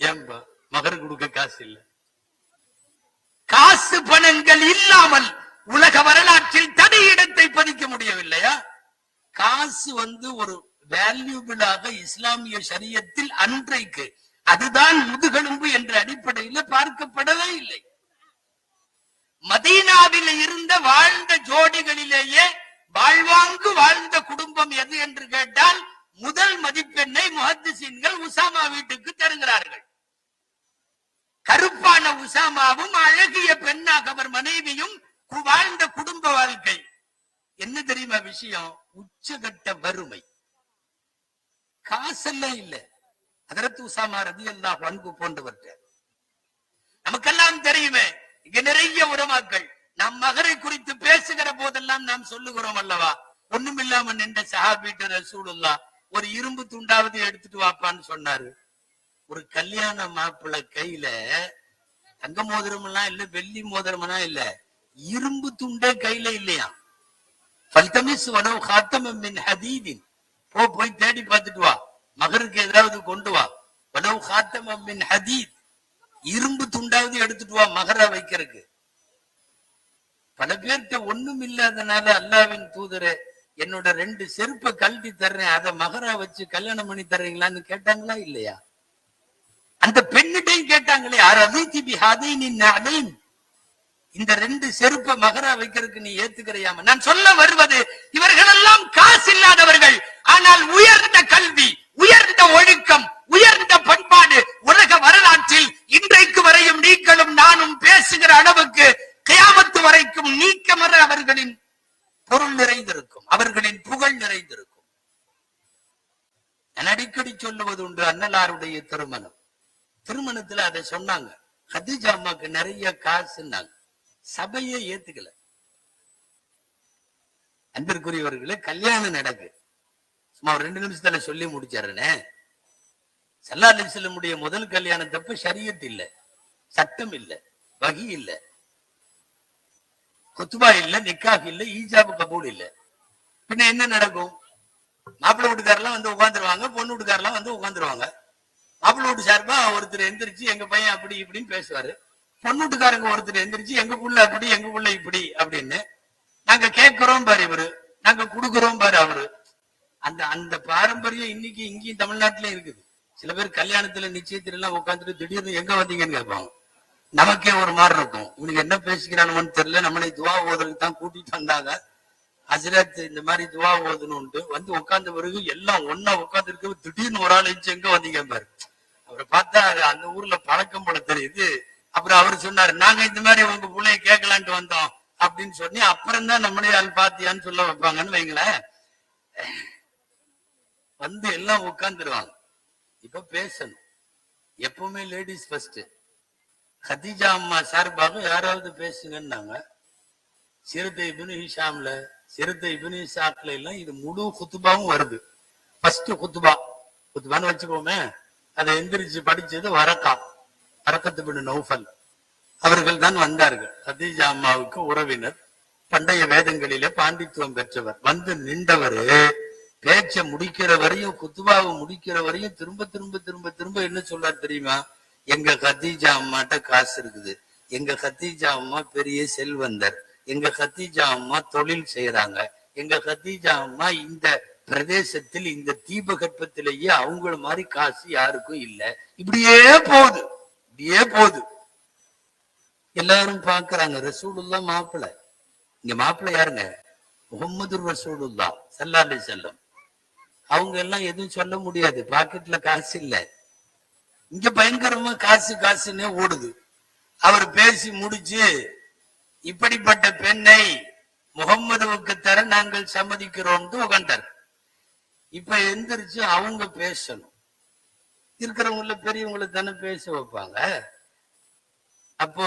ஏன்பா? மகர் கொடுக்க காசு இல்ல. காசு பணங்கள் இல்லாமல் உலக வரலாற்றில் தனி இடத்தை பதிக்க முடியவில்லையா? காசு ஒரு வேல்யூபிளாக இஸ்லாமிய ஷரியத்தில் அன்றைக்கு அதுதான் முதுகெலும்பு என்ற அடிப்படையில் பார்க்கப்படவே இல்லை. மதீனாவில் இருந்த வாழ்ந்த ஜோடிகளிலேயே வாழ்வாங்கு வாழ்ந்த குடும்பம் எது என்று கேட்டால் முதல் மதிப்பெண்ணை முஹத்திஸீன்கள் உசாமா வீட்டுக்கு தருகிறார்கள். கருப்பான உசாமாவும் அழகிய பெண்ணாக அவர் மனைவியும் வாழ்ந்த குடும்ப வாழ்க்கை. என்ன தெரியுமா விஷயம்? உச்சகட்ட வறுமை, காசெல்லாம் இல்ல. ஹஜ்ரத் உசாமா ரலியல்லாஹு அன்ஹு போன்றவர்கள் நமக்கெல்லாம் தெரியுமே. இங்க நிறைய உலமாக்கள் நம் மகரை குறித்து பேசுகிற போதெல்லாம் நாம் சொல்லுகிறோம் அல்லவா, ஒண்ணும் இல்லாம நின்ற சஹாபிட்ட ரசூலுல்லாஹ் ஒரு இரும்பு துண்டாவது எடுத்துட்டு வாப்பான்னு சொன்னாரு. ஒரு கல்யாண மாப்பிள்ளை கையில தங்க மோதிரம் எல்லாம் இல்ல, வெள்ளி மோதிரம் எல்லாம் இல்ல, இரும்பு துண்டே கையில இல்லையா. ஃபல்தமிஸ் வலவ் காத்தமம் மின் ஹதீதின், போய் தேடி பார்த்துட்டு வா, மகருக்கு ஏதாவது கொண்டு வா. வலவ் காத்தமம் மின் ஹதீத், இரும்பு துண்டாவது எடுத்துட்டு வா மகரா வைக்கிறதுக்கு. பல பேர்கிட்ட ஒண்ணும் இல்லாதனால அல்லாவின் தூதரை என்னோட 2 செருப்பை கழட்டி தர்றேன், அதை மகரா வச்சு கல்யாணம் பண்ணி தர்றீங்களான்னு கேட்டாங்களா இல்லையா? அந்த பெண்ணிட்டையும் கேட்டாங்களே, இந்த 2 செருப்பை மகரா வைக்கிறதுக்கு நீ ஏத்துக்கிறையாம? நான் சொல்ல வருவது, இவர்கள் எல்லாம் காசு இல்லாதவர்கள், ஆனால் உயர்ந்த கல்வி, உயர்ந்த ஒழுக்கம், உயர்ந்த பண்பாடு உலக வரலாற்றில் இன்றைக்கு வரையும் நீங்களும் நானும் பேசுகிற அளவுக்கு கியாமத்து வரைக்கும் நீக்கமற அவர்களின் பொருள் நிறைந்திருக்கும், அவர்களின் புகழ் நிறைந்திருக்கும். நான் அடிக்கடி சொல்லுவது உண்டு, அன்னலாருடைய திருமணத்துல அதை சொன்னாங்க. கதீஜா அம்மாக்கு நிறைய காசுன்னாங்க, சபையே ஏத்துக்கல. அன்பிற்குரியவர்களே, கல்யாணம் நடக்கு, சும்மா 2 நிமிஷத்துல சொல்லி முடிச்சாருனே. ஸல்லல்லாஹு அலைஹி வஸல்லம் முதல் கல்யாணத்தப்ப ஷரியத் இல்ல, சட்டம் இல்ல, வஹி இல்ல, குத்பா இல்ல, நிக்காஹ் இல்ல, ஈஜாபு கபூல் இல்ல. பின்ன என்ன நடக்கும்? மாப்பிள்ளை வீட்டுக்காரெல்லாம் வந்து உட்காந்துருவாங்க, பொண்ணு வீட்டுக்காரெல்லாம் வந்து உட்காந்துருவாங்க. மாப்பிள்ளை வீட்டு சார்பா ஒருத்தர் எந்திரிச்சு எங்க பையன் அப்படி இப்படின்னு பேசுவாரு, பொண்ணு வீட்டுக்காரங்க ஒருத்தர் எந்திரிச்சு எங்க புள்ள அப்படி, எங்க புள்ள இப்படி அப்படின்னு. நாங்க கேட்கிறோம் பாரு இவரு, நாங்க குடுக்கிறோம் பாரு அவரு. அந்த அந்த பாரம்பரியம் இன்னைக்கு இங்கேயும் தமிழ்நாட்டுல இருக்குது. சில பேர் கல்யாணத்துல நிச்சயத்துல எல்லாம் உட்காந்துட்டு திடீர்னு எங்க வந்தீங்கன்னு கேட்பாங்க. நமக்கே ஒரு மாதிரி இருக்கும், இவனுக்கு என்ன பேசிக்கிறானுன்னு தெரியல, நம்மளை துவா ஓதுறதுக்கு தான் கூட்டிட்டு வந்தாங்க. ஹஜ்ரத் இந்த மாதிரி துவா ஓதுன்னு வந்து உட்கார்ந்த பிறகு எல்லாம் ஒன்னா உட்கார்ந்து இருக்க, திடீர்னு ஒரு ஆள் எங்க வந்தீங்க பாரு. அவரை பார்த்தா அந்த ஊர்ல பழக்கம் போல தெரியுது. அப்புறம் அவர் சொன்னாரு, நாங்க இந்த மாதிரி உங்க பிள்ளைய கேட்கலான்ட்டு வந்தோம் அப்படின்னு சொல்லி, அப்புறம் தான் நம்மளே ஆள் பாத்தியான்னு சொல்ல வைப்பாங்கன்னு வைங்களேன். வந்து எல்லாம் உட்கார்ந்துருவாங்க. இப்ப பேசணும், எப்பவுமே லேடிஸ் ஃபர்ஸ்ட். கதீஜா அம்மா சார்பாக யாராவது பேசுங்கன்னாங்க. சிறுத்தை இப்னு ஹிஷாம்ல, சிறுத்தை இப்னு இசாக்ல எல்லாம் இது முழு குத்துபாவும் வருது. ஃபர்ஸ்ட் குத்துபான்னு வச்சுக்கோமே, அதை எந்திரிச்சு படிச்சது வரக்கத்து பின் நௌஃபல் அவர்கள் தான் வந்தார்கள். கதீஜா அம்மாவுக்கு உறவினர், பண்டைய வேதங்களிலே பாண்டித்துவம் பெற்றவர். வந்து நின்றவர் பேச்ச முடிக்கிற வரையும், குத்துபாவை முடிக்கிற வரையும் திரும்ப திரும்ப திரும்ப திரும்ப என்ன சொல்றாரு தெரியுமா? எங்க கதீஜா அம்மாட்ட காசு இருக்குது, எங்க கதீஜா அம்மா பெரிய செல்வந்தர், எங்க கதீஜா அம்மா தொழில் செய்யறாங்க, எங்க கதீஜா அம்மா இந்த பிரதேசத்தில் இந்த தீபகற்பத்திலேயே அவங்கள மாதிரி காசு யாருக்கும் இல்ல. இப்படியே போகுது. எல்லாரும் பாக்குறாங்க, ரசூலுல்லாஹ் மாப்பிள்ளை. இங்க மாப்பிள்ளை யாருங்க? முஹம்மது ரசூலுல்லாஹ் ஸல்லல்லாஹு அலைஹி வஸல்லம். அவங்க எல்லாம் எதுவும் சொல்ல முடியாது, பாக்கெட்ல காசு இல்ல. இங்க பயங்கரமா காசுன்னே ஓடுது. அவர் பேசி முடிச்சு, இப்படிப்பட்ட பெண்ணை முகம்மதுவுக்கு தர நாங்கள் சம்மதிக்கிறோம் உட்கார்ந்தார். இப்ப எந்திரிச்சு அவங்க பேசணும். இருக்கிறவங்கள பெரியவங்களை தானே பேச வைப்பாங்க. அப்போ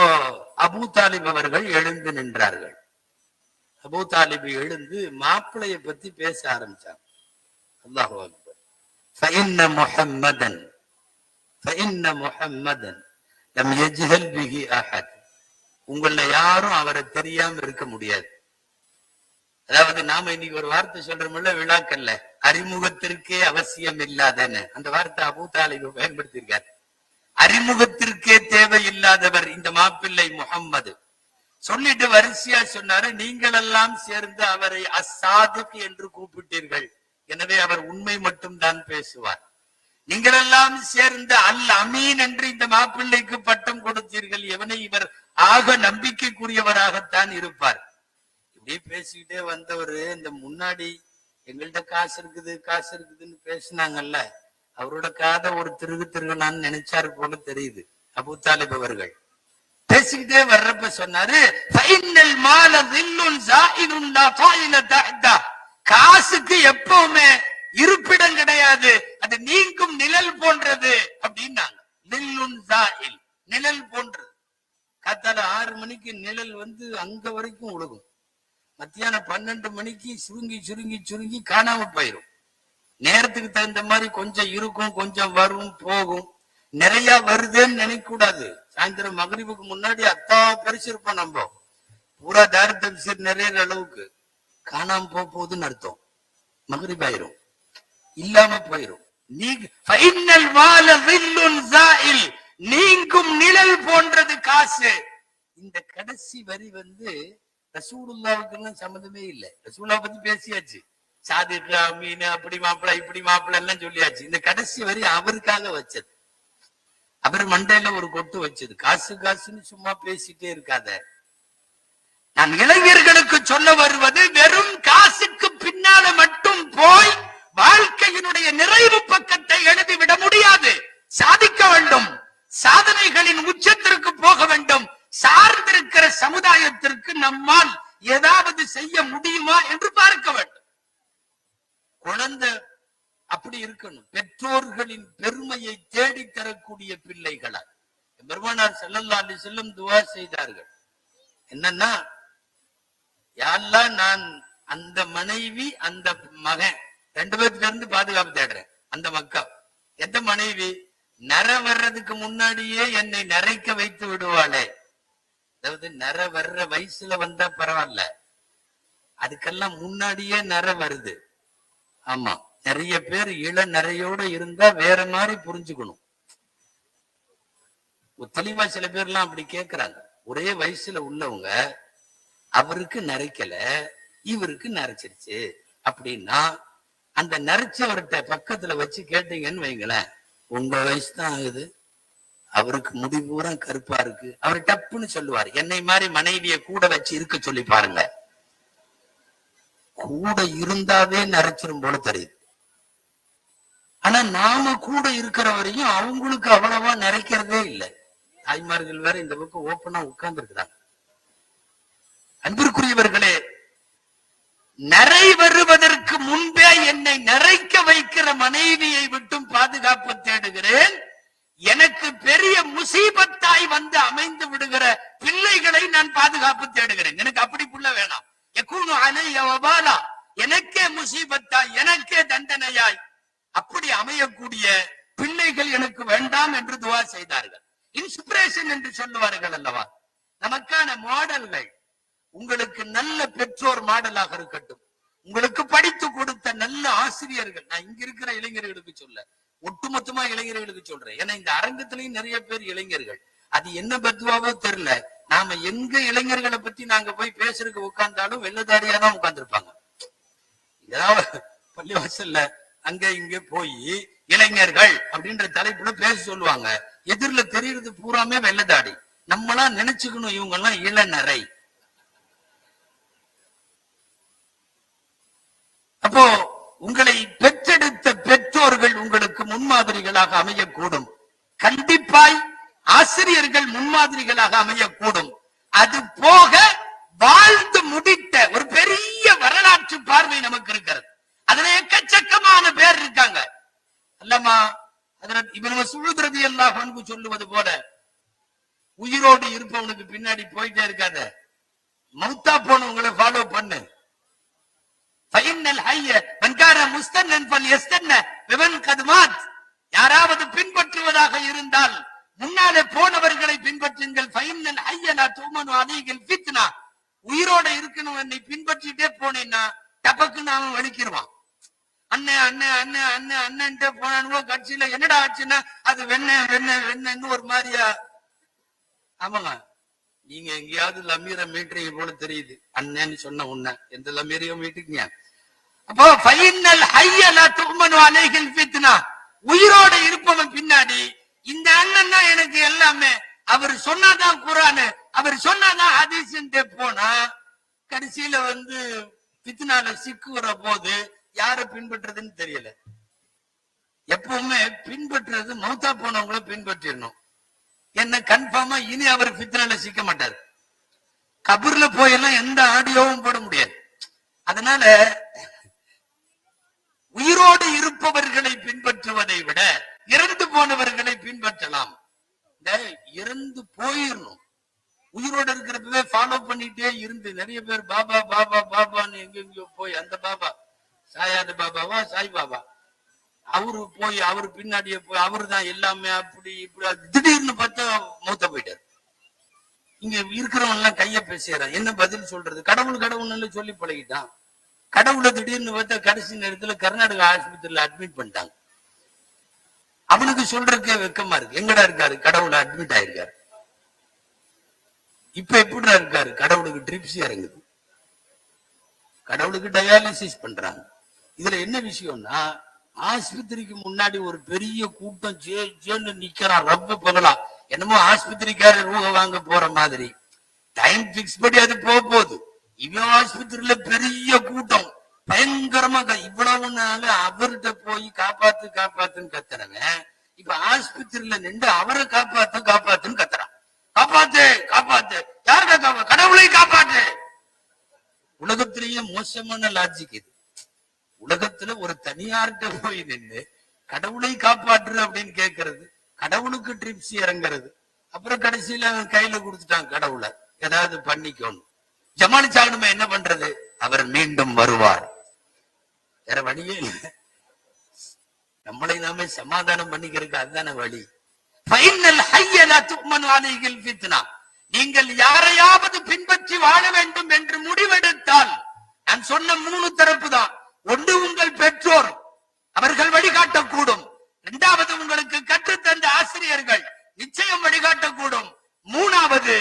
அபூ தாலிப் அவர்கள் எழுந்து நின்றார்கள். அபூ தாலிப் எழுந்து மாப்பிளைய பத்தி பேச ஆரம்பிச்சாங்க. அல்லாஹு அக்பர். ஃபஇன்ன முஹம்மதன் லம் யஜ்ஹல் பிஹி அஹத். உங்கள யாரும் அவரை தெரியாம இருக்க முடியாது. அதாவது நாம இன்னைக்கு ஒரு வார்த்தை சொல்றோம்ல விழாக்கல்ல, அறிமுகத்திற்கே அவசியம் இல்லாதன்னு, அந்த வார்த்தை அபூ தாலிப் பயன்படுத்தியிருக்காரு. அறிமுகத்திற்கே தேவையில்லாதவர் இந்த மாப்பிள்ளை முஹம்மது. சொல்லிட்டு வரிசையா சொன்னாரு, நீங்கள் எல்லாம் சேர்ந்து அவரை அஸ்ஸாதிக் என்று கூப்பிட்டீர்கள், எனவே அவர் உண்மை மட்டும் தான் பேசுவார். நீங்கள் எல்லாம் சேர்ந்து அல் அமீன் என்று இந்த மாப்பிள்ளைக்கு பட்டம் கொடுத்தீர்கள், எவனை இவர் ஆக நம்பிக்கைக்குரியவராகத்தான் இருப்பார். இப்படி பேசிக்கிட்டே வந்தவரு இந்த முன்னாடி எங்கள்கிட்ட காசு இருக்குதுன்னு பேசினாங்கல்ல, அவரோட காதை ஒரு திருகுனான்னு நினைச்சாரு போல தெரியுது. அபூ தாலிப் அவர்கள் பேசிக்கிட்டே வர்றப்ப சொன்னாரு, ஃபைனல் மால தில்லுன் ஸாயிலுன் லா ஸாயில தஹ்தா. காசுக்கு எப்பவுமே இருப்பிடம் கிடையாது, அது நீங்கும் நிழல் போன்றது அப்படின்னாங்க. தில்லுன் ஸாயில், நிழல் போன்றது. காத்தால 6 மணிக்கு நிழல் வந்து அங்க வரைக்கும் உழுகும். மத்தியானம் 12 மணிக்கு சுருங்கி சுருங்கி சுருங்கி காணாம போயிரும். நேரத்துக்கு தகுந்த மாதிரி கொஞ்சம் இருக்கும், கொஞ்சம் வரும் போகும். நிறைய வருதுன்னு நினைக்க கூடாது. சாயந்தரம் மகரிபுக்கு முன்னாடி அத்தா பெருசு இருப்போம். நம்ம பூரா தாரத்த நிறைய அளவுக்கு காணாம போகுதுன்னு அர்த்தம். மகரிப் ஆயிரும், இல்லாம போயிரும். நீங்கும் நிழல் போன்றது காசு. இந்த கடைசி வரி வந்து ரசூலுல்லாவுக்கு எல்லாம் சம்மந்தமே இல்லை. ரசூல்லா பத்தி பேசியாச்சு, சாதிக் அமீன் அப்படி மாப்பிள்ள இப்படி மாப்பிள்ள எல்லாம் சொல்லியாச்சு. இந்த கடைசி வரி அவருக்காக வச்சது. அவர் மண்டையில ஒரு கொட்டு வச்சது. காசு காசுன்னு சும்மா பேசிட்டே இருக்காத. நான் இளைஞர்களுக்கு சொல்ல வருவது, வெறும் காசுக்கு பின்னால மட்டும் போய் வாழ்க்கையினுடைய நிறைவு பக்கத்தை எழுதிவிட முடியாது. சாதிக்க வேண்டும், சாதனைகளின் உச்சத்திற்கு போக வேண்டும். சார்ந்திருக்கிற சமுதாயத்திற்கு நம்மால் ஏதாவது செய்ய முடியுமா என்று பார்க்க வேண்டும். குழந்தை அப்படி இருக்கணும். பெற்றோர்களின் பெருமையை தேடி தரக்கூடிய பிள்ளைகளால். பெருமானார் ஸல்லல்லாஹு அலைஹி வஸல்லம் துஆ செய்தார்கள். என்னன்னா, யா அல்லாஹ், நான் அந்த மனைவி அந்த மகன் 2 பேர்த்துல இருந்து பாதுகாப்பு தேடுறேன். அந்த மக்கா எந்த மனைவி நர வர்றதுக்கு முன்னாடியே என்னை நரைக்க வைத்து விடுவாளே. அதாவது நர வர்ற வயசுல வந்தா பரவாயில்ல, அதுக்கெல்லாம் முன்னாடியே நர வருது. ஆமா, நிறைய பேர் இள நரையோட இருந்தா வேற மாதிரி புரிஞ்சுக்கணும். தெளிவா சில பேர்லாம் அப்படி கேக்குறாங்க. ஒரே வயசுல உள்ளவங்க, அவருக்கு நரைக்கல இவருக்கு நரைச்சிருச்சு அப்படின்னா, அந்த நரைச்சவர்கிட்ட பக்கத்துல வச்சு கேட்டீங்கன்னு வைங்களேன், உங்க வயசு தான் ஆகுது, அவருக்கு முடி பூரா கருப்பா இருக்கு, அவர் டப்புன்னு சொல்லுவாரு. என்னை மாதிரி மனைவிய கூட வச்சு இருக்க சொல்லி பாருங்க, கூட இருந்தாவே நரைச்சிரும் போல தெரியுது. ஆனா நாம கூட இருக்கிற வரையும் அவங்களுக்கு அவ்வளவா நிறைக்கிறதே இல்லை. தாய்மார்கள் வேற இந்த பக்கம் ஓப்பனா உட்கார்ந்து இருக்கிறாங்க. அன்பிற்குரியவர்களே, நிறை வருவதற்கு முன்பே என்னை நிறைக்க வைக்கிற மனைவியை விட்டும் பாதுகாப்பு தேடுகிறேன். எனக்கு பெரிய முசீபத்தாய் வந்து அமைந்து விடுகிற பிள்ளைகளை நான் பாதுகாப்பு தேடுகிறேன். எனக்கு அப்படி புள்ள வேணாம். யகூனு அலைய வபாலா, எனக்கே முசீபத்தாய், எனக்கே தண்டனையாய் அப்படி அமையக்கூடிய பிள்ளைகள் எனக்கு வேண்டாம் என்று துவா செய்தார்கள். இன்ஸ்பிரேஷன் என்று சொல்லுவார்கள் அல்லவா, நமக்கான மாடல்கள். உங்களுக்கு நல்ல பெற்றோர் மாடலாக இருக்கட்டும், உங்களுக்கு படித்து கொடுத்த நல்ல ஆசிரியர்கள். நான் இங்க இருக்கிற இளைஞர்களுக்கு சொல்ல, ஒட்டுமொத்தமா இளைஞர்களுக்கு சொல்றேன். ஏன்னா இந்த அரங்கத்திலையும் நிறைய பேர் இளைஞர்கள். அது என்ன பத்துவாவோ தெரியல, நாம எங்க இளைஞர்களை பத்தி நாங்க போய் பேசுறதுக்கு உட்கார்ந்தாலும் வெள்ளதாரியா தான் உட்கார்ந்துருப்பாங்க. ஏதாவது பள்ளிவாசல்ல அங்க இங்க போய் இளைஞர்கள் அப்படின்ற தலைப்புல பேச சொல்லுவாங்க. எதிரில தெரியறது பூராமே வெள்ளதாடி. நம்மளாம் நினைச்சுக்கணும், இவங்க எல்லாம் இளநரை. அப்போ உங்களை பெற்றெடுத்த பெற்றோர்கள் உங்களுக்கு முன்மாதிரிகளாக அமையக்கூடும். கண்டிப்பாய் ஆசிரியர்கள் முன்மாதிரிகளாக அமையக்கூடும். அது போக வாழ்ந்து முடித்த ஒரு பெரிய வரலாற்று பார்வை நமக்கு இருக்கிறது. அதுல எக்கச்சக்கமான பேர் இருக்காங்க. அல்லமா ஹஜ்ரத் இப்னு மஸ்ஊத் ரலியல்லாஹு அன்ஹு சொல்லுவது போல, உயிரோடு இருப்பவனுக்கு பின்னாடி போயிட்டே இருக்காத, மௌத்தா போனவங்களை ஃபாலோ பண்ணு. ஃபைனல் ஹய்ய மன் கான முஸ்தன்னன் ஃபல்யஸ்தன்ன பிமன் கத் மாத். யாராவது பின்பற்றுவதாக இருந்தால் முன்னாலே போனவர்களை பின்பற்றுங்கள். ஃபைனல் ஹய்ய லா துமனு அலைஹில் ஃபித்னா. உயிரோட இருக்கணும் என்னை பின்பற்றிட்டே போனேன்னா டபக்குன்னு அவன் வலிக்கிடுவான். அண்ணன் அண்ணன் அண்ணன் அண்ணன் அண்ணன்ட்ட போனானுவோ, கட்சியில என்னடா ஆச்சுன்னா அது வெண்ண வெண்ண வெண்ணன்னு ஒரு மாதிரியா. ஆமாங்க, நீங்க எங்கேயாவது லமீரை மீட்டுறீங்க போல தெரியுது. அண்ணன்னு சொன்ன உன்ன எந்த லமீரையும் மீட்டுக்கீங்க. அப்போ ஃபைனல் ஹய்ய லா துமனு அலைஹில் ஃபித்னா. உயிரோட இருப்பவன் பின்னாடி இந்த அண்ணன் தான் எனக்கு எல்லாமே, அவர் சொன்னாதான் குர்ஆன், அவர் சொன்னாதான் ஹதீஸ்ன்ட்டு போனா கடைசியில வந்து ஃபித்னால சிக்குற போது யாரை பின்பற்றதுன்னு தெரியல. எப்பவுமே பின்பற்றுறது மௌத்தா போனவங்களை பின்பற்றிடணும். என்ன கன்ஃபார்மா இனி அவர் ஃபித்னால சிக்க மாட்டார். கபூர்ல போயெல்லாம் எந்த ஆடியோவும் போட முடியாது. அதனால உயிரோடு இருப்பவர்களை பின்பற்றுவதை விட இறந்து போனவர்களை பின்பற்றலாம். இறந்து போயிடணும். உயிரோடு இருக்கிறப்பவே ஃபாலோ பண்ணிட்டே இருந்து நிறைய பேர் பாபா பாபா பாபான்னு எங்கெங்கயோ போய் அந்த பாபா சாயாது பாபாவா சாய் பாபா அவரு போய் அவரு பின்னாடியே போய் அவரு தான் எல்லாமே அப்படி இப்படி திடீர்னு பார்த்தா மூத்த போயிட்டாரு. இங்க இருக்கிறவங்க எல்லாம் கைய பேசுறான். என்ன பதில் சொல்றது? கடவுள் கடவுள்னு சொல்லி பழகிட்டான். கடவுளை திடீர்னு பார்த்தா கடைசி நேரத்துல கர்நாடகா ஆஸ்பத்திரியில அட்மிட் பண்ணிட்டாங்க. அவனுக்கு சொல்றதுக்கே வெக்கமா இருக்கு. எங்கடா இருக்காரு? கடவுளை அட்மிட் ஆயிருக்காரு. இப்ப எப்படிடா இருக்காரு? கடவுளுக்கு ட்ரிப்ஸ் இறங்குது, கடவுளுக்கு டயாலிசிஸ் பண்றாங்க. இதுல என்ன விஷயம்னா, ஆஸ்பத்திரிக்கு முன்னாடி ஒரு பெரிய கூட்டம் சேர்ந்து நிக்கிறான். ரப்ப பகலாம் என்னமோ ஆஸ்பத்திரிக்கார ரூப வாங்க போற மாதிரி. டைம் பிக்ஸ் படி அது போகுது. இவன் ஆஸ்பத்திரியில பெரிய கூட்டம் பயங்கரமா இவ்வளவு நாள் அவர்கிட்ட போய் காப்பாத்து காப்பாத்துன்னு கத்துறவன் இப்ப ஆஸ்பத்திரியில நின்று அவரை காப்பாத்து காப்பாத்துன்னு கத்துறான். காப்பாத்து காப்பாத்து, யாருக்கா காப்பா? கடவுளை காப்பாத்து. உலகத்திலேயே மோசமான லாஜிக் இது. உலகத்துல ஒரு தனியார்கிட்ட போய் நின்று கடவுளை காப்பாற்று அப்படின்னு கேட்கறது, கடவுளுக்கு ட்ரிப்ஸ் இறங்குறது, அப்புறம் கடைசியில அவன் கையில கொடுத்துட்டான் கடவுளை ஏதாவது பண்ணிக்கணும். ஜமானிச்சாகணுமே, என்ன பண்றது? அவர் மீண்டும் வருவார். வேற வழியே இல்லை. நம்மளை நாமே சமாதானம் பண்ணிக்கிறதுக்கு அதுதான வழி. நீங்கள் யாரையாவது பின்பற்றி வாழ வேண்டும் என்று முடிவெடுத்தால் நான் சொன்ன 3 தரப்பு தான். ஒன்று, உங்கள் பெற்றோர், அவர்கள் வழிகாட்டக்கூடும். 2வது, உங்களுக்கு கற்றுத்தந்த ஆசிரியர்கள் நிச்சயம் வழிகாட்டக்கூடும். 3வது,